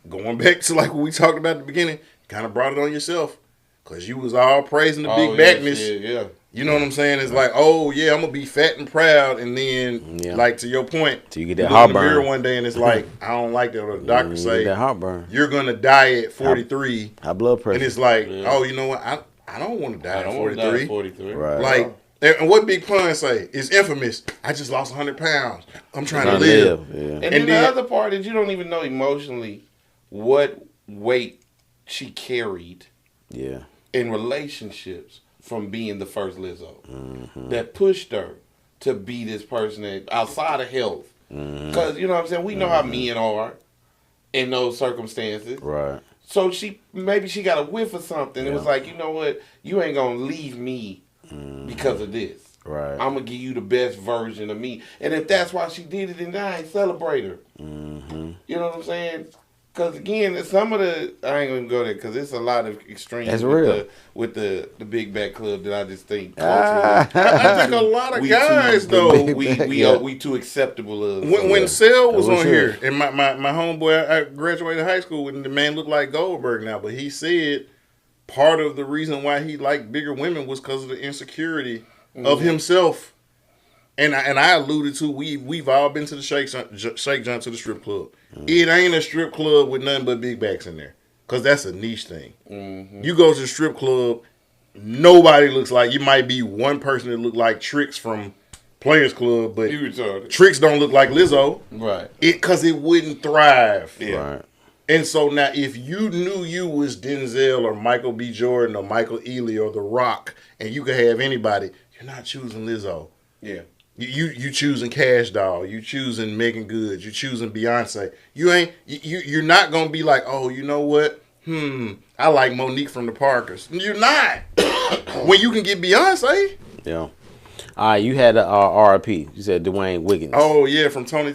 A: going back to like what we talked about at the beginning, kind of brought it on yourself. Because you was all praising the big backness.
C: Yeah.
A: You know what I'm saying? It's like, oh, yeah, I'm going to be fat and proud. And then, like, to your point,
B: you get that heartburn.
A: In the mirror one day and it's like, I don't like that. Or the doctor say,
B: that heartburn.
A: You're going to die at 43.
B: High blood pressure.
A: And it's like, oh, you know what? I don't want to die at
C: 43.
B: Right.
A: Like, and what Big Pun say is infamous. I just lost 100 pounds. I'm trying to live.
B: Yeah.
C: And then the other part is you don't even know emotionally what weight she carried in relationships from being the first Lizzo. That pushed her to be this person that, outside of health. Because, you know what I'm saying? We know how men are in those circumstances.
B: Right.
C: So maybe she got a whiff of something. It was like, you know what? You ain't going to leave me because of this.
B: Right.
C: I'm going to give you the best version of me. And if that's why she did it, then I ain't celebrate her. You know what I'm saying? Because, again, some of the... I ain't going to go there because it's a lot of extremes with the Big Back Club that I just think culturally.
A: I think a lot of guys, though...
C: We too acceptable of.
A: When Cell was on here, and my homeboy, I graduated high school, and the man looked like Goldberg now, but he said part of the reason why he liked bigger women was because of the insecurity of himself. And I alluded to, we've all been to the Shake Joint, to the strip club. It ain't a strip club with nothing but big backs in there. Because that's a niche thing. You go to the strip club, nobody looks like, you might be one person that look like Tricks from Players Club, but Tricks don't look like Lizzo.
C: Right.
A: Because it wouldn't thrive.
B: Yeah. Right.
A: And so now if you knew you was Denzel or Michael B. Jordan or Michael Ealy or The Rock, and you could have anybody, you're not choosing Lizzo.
C: Yeah.
A: You choosing Cash Doll, you choosing Megan Good, you choosing Beyonce. You're not gonna be like, oh, you know what? I like Monique from the Parkers. You're not. When you can get Beyonce.
B: Yeah. All right, you had a RIP. You said Dwayne Wiggins.
A: Oh yeah, from Tony.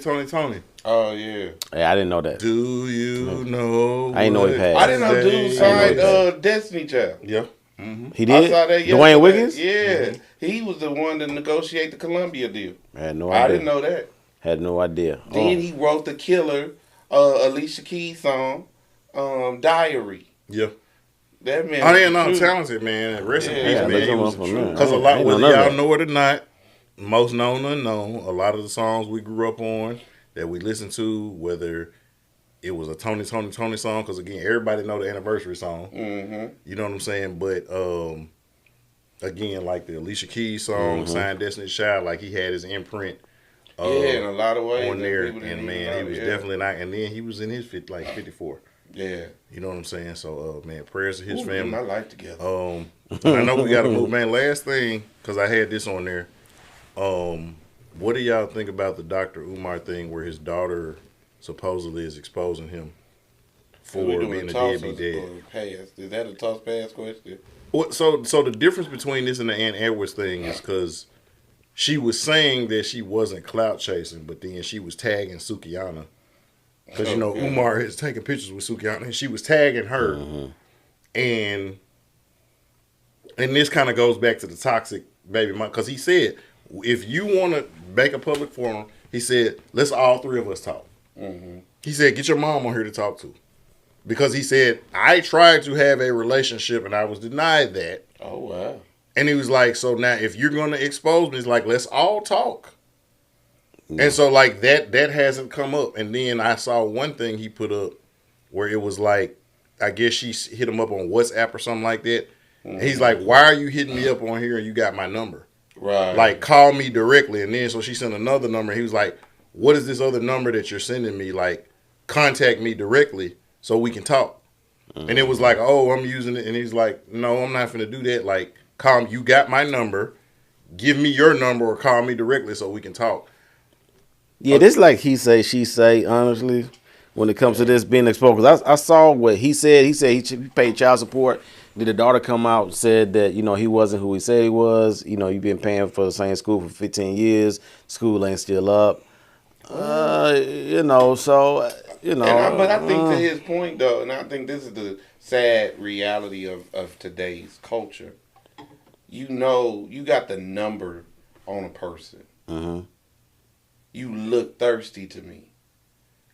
C: Oh yeah.
B: Hey, I didn't know that.
A: Do you know?
B: I didn't know he passed.
C: I didn't know dude signed Destiny Child.
A: Yeah.
B: Mm-hmm. He did.
C: I saw that
B: Dwayne Wiggins.
C: Yeah, he was the one to negotiate the Columbia deal.
B: I had no idea.
C: I didn't know that.
B: Had no idea.
C: Then he wrote the killer Alicia Keys song, Diary.
A: Yeah.
C: That man.
A: I didn't know, talented man. Rest in peace, man. Because a lot, whether y'all know it or not, most known or unknown, a lot of the songs we grew up on that we listened to, whether it was a Tony song, because again, everybody know the anniversary song. Mm-hmm. You know what I'm saying? But again, like the Alicia Keys song, Signed Destiny's Child, like he had his imprint.
C: In a lot of ways
A: on there, and man, he was definitely not. And then he was in his 54.
C: Yeah,
A: you know what I'm saying. So, man, prayers to his family.
C: My life together.
A: I know we got to move, man. Last thing, because I had this on there. What do y'all think about the Dr. Umar thing, where his daughter supposedly is exposing him for being a deadbeat dad?
C: Is that a toss pass question?
A: So the difference between this and the Ann Edwards thing is because she was saying that she wasn't clout chasing, but then she was tagging Sukiyana. Because, you know, Umar is taking pictures with Sukiyana, and she was tagging her. Mm-hmm. And this kind of goes back to the toxic baby mom. Because he said, if you want to make a public forum, he said, let's all three of us talk. Mm-hmm. He said, get your mom on here to talk to. Because he said, I tried to have a relationship, and I was denied that.
C: Oh, wow.
A: And he was like, so now if you're going to expose me, it's like, let's all talk. Mm-hmm. And so, like, that hasn't come up. And then I saw one thing he put up where it was like, I guess she hit him up on WhatsApp or something like that. Mm-hmm. And he's like, why are you hitting me up on here and you got my number? Right. Like, call me directly. And then so she sent another number. He was like, what is this other number that you're sending me? Like, contact me directly so we can talk. Mm-hmm. And it was like, oh, I'm using it. And he's like, no, I'm not going to do that. Like, you got my number. Give me your number or call me directly so we can talk.
B: Yeah, this like he say, she say, honestly, when it comes to this being exposed. Because I saw what he said. He said he paid child support. Did the daughter come out and said that, you know, he wasn't who he said he was. You know, you've been paying for the same school for 15 years. School ain't still up. You know, so, you know.
C: But I think to his point, though, and I think this is the sad reality of today's culture. You know, you got the number on a person. Mm-hmm. You look thirsty to me.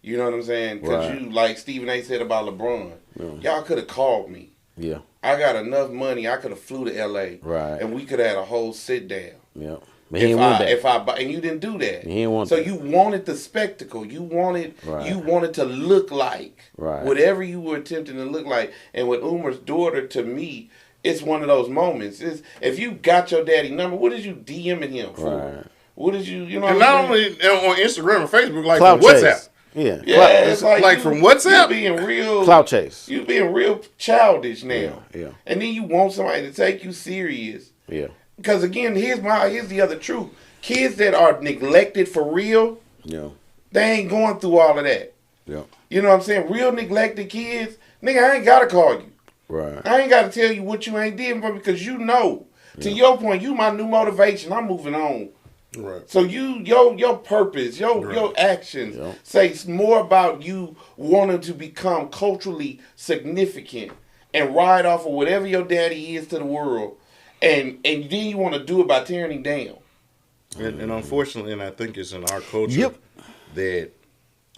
C: You know what I'm saying? Because you, like Stephen A. said about LeBron, y'all could have called me. Yeah. I got enough money. I could have flew to L.A. Right. And we could have had a whole sit down. Yeah. But he didn't want that. And you didn't do that. He didn't want that. So you wanted the spectacle. You wanted to look like whatever you were attempting to look like. And with Umar's daughter, to me, it's one of those moments. If you got your daddy number, what is you DMing him for? Right. What did you know? And not only
A: on Instagram and Facebook, like from WhatsApp.
B: Yeah,
A: it's like from WhatsApp.
C: You being real
B: clout chase.
C: You being real childish now. Yeah. And then you want somebody to take you serious. Yeah. Because again, here's the other truth. Kids that are neglected for real, they ain't going through all of that. Yeah. You know what I'm saying? Real neglected kids, nigga, I ain't gotta call you. Right. I ain't gotta tell you what you ain't did for because you know. To your point, you my new motivation. I'm moving on. Right. So your purpose, your actions say more about you wanting to become culturally significant and ride off of whatever your daddy is to the world, and then you want to do it by tearing him down.
A: And unfortunately, and I think it's in our culture that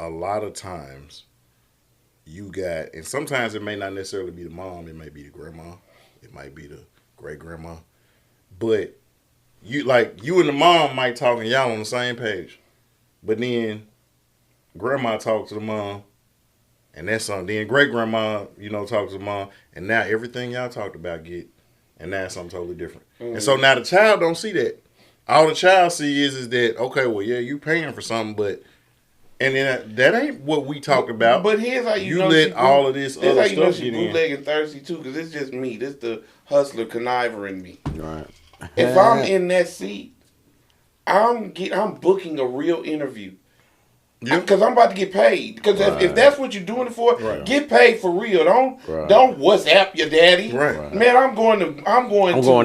A: a lot of times you got, and sometimes it may not necessarily be the mom, it may be the grandma, it might be the great grandma, but you and the mom might talk and y'all on the same page. But then grandma talks to the mom and that's something. Then great grandma, talks to the mom, and now everything y'all talked about and now it's something totally different. Mm-hmm. And so now the child don't see that. All the child see is that, okay, well, yeah, you paying for something, but and then that ain't what we talked about.
C: But here's how you know
A: let all of this other stuff get in. Here's how you know she bootlegging
C: thirsty too, because it's just me. This the hustler conniver in me. Right. If I'm in that seat, I'm booking a real interview.
A: Yeah.
C: Because I'm about to get paid. Because if that's what you're doing it for, get paid for real. Don't WhatsApp your daddy.
A: Right.
C: Man, I'm going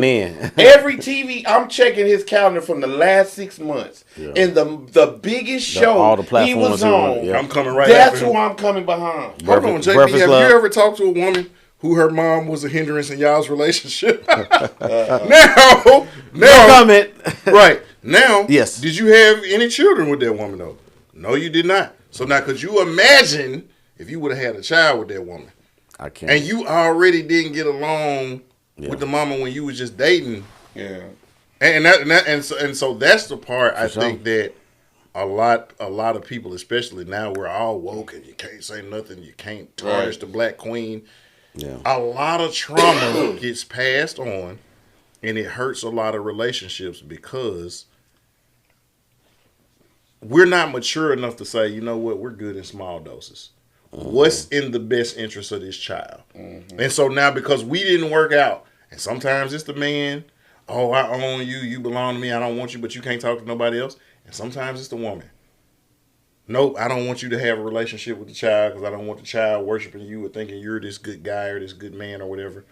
B: in.
C: Every TV. I'm checking his calendar from the last 6 months. And the biggest show
B: all the platforms
C: he was on.
A: I'm coming right
C: That's
A: after
C: who
A: him.
C: I'm coming behind.
A: Hold on, JP.
B: Breakfast
A: Have
B: Club.
A: you ever talked to a woman who her mom was a hindrance in y'all's relationship? Now,
B: comment.
A: Right. Now,
B: yes.
A: Did you have any children with that woman, though? No, you did not. So now, could you imagine if you would have had a child with that woman?
B: I can't.
A: And you already didn't get along with the mama when you was just dating.
C: Yeah.
A: And so that's the part I think that a lot of people, especially now, we're all woke and you can't say nothing, you can't tarnish the black queen.
B: Yeah.
A: A lot of trauma gets passed on, and it hurts a lot of relationships because we're not mature enough to say, you know what, we're good in small doses. What's in the best interest of this child? And so now, because we didn't work out, and sometimes it's the man, oh, I own you, you belong to me, I don't want you, but you can't talk to nobody else. And sometimes it's the woman. Nope, I don't want you to have a relationship with the child because I don't want the child worshiping you or thinking you're this good guy or this good man or whatever.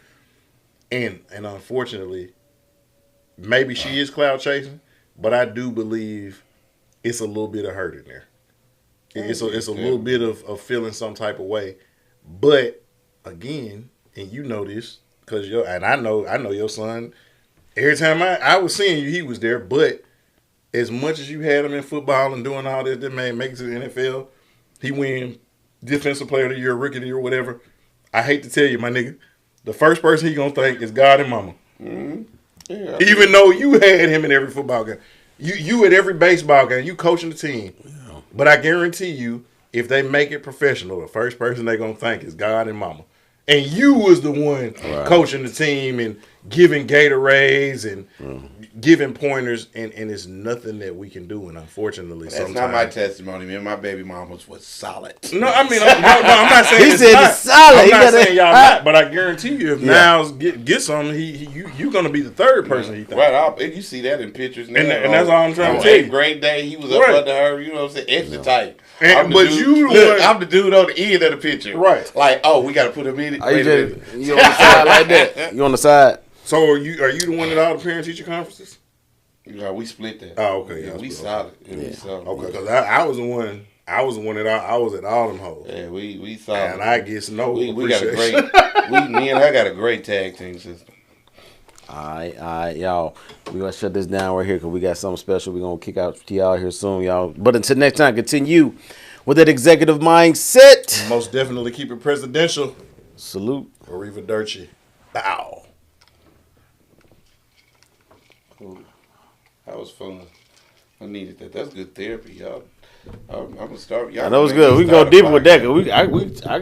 A: And unfortunately, maybe she is cloud chasing, but I do believe it's a little bit of hurt in there. It's a little bit of feeling some type of way. But again, and you know this, because I know your son, every time I was seeing you, he was there, but as much as you had him in football and doing all this, that man makes it to the NFL, he win defensive player of the year, rookie of the year, whatever. I hate to tell you, my nigga, the first person he gonna think is God and mama.
C: Mm-hmm. Yeah.
A: Even though you had him in every football game. You at every baseball game, you coaching the team. Yeah. But I guarantee you, if they make it professional, the first person they're gonna think is God and mama. And you was the one coaching the team and giving Gatorades and giving pointers, and it's nothing that we can do. And unfortunately,
C: that's not my testimony, man. My baby mama was solid.
A: No, I mean, I'm not saying
B: he said it's solid.
A: I'm not saying y'all not, but I guarantee you, if Niles get something, you're gonna be the third person he thinks.
C: Right, you see that in pictures now.
A: And that's all I'm trying to tell you.
C: 8th grade day, he was up under her. You know what I'm saying? Extra tight.
A: I'm
C: the dude on the end of the picture.
A: Right.
C: Like, oh, we got to put him in it.
B: You on the side like that? You on the side?
A: So are you the one at all the parent teacher conferences?
C: Yeah, we split that.
A: Oh, okay.
C: Yeah, we solid.
A: Okay, because I was the one. I was at all them hoes.
C: Yeah, we solid.
A: And I guess
C: we got a great. Me and her got a great tag team system.
B: All right, y'all. We're going to shut this down right here because we got something special. We're going to kick out to y'all here soon, y'all. But until next time, continue with that executive mindset.
A: Most definitely keep it presidential.
B: Salute.
A: Arrivederci. Bow.
C: Cool. That was fun. I needed that. That's good therapy, y'all. I'm going to start. Y'all
B: I know it's good. We can go deeper with that. I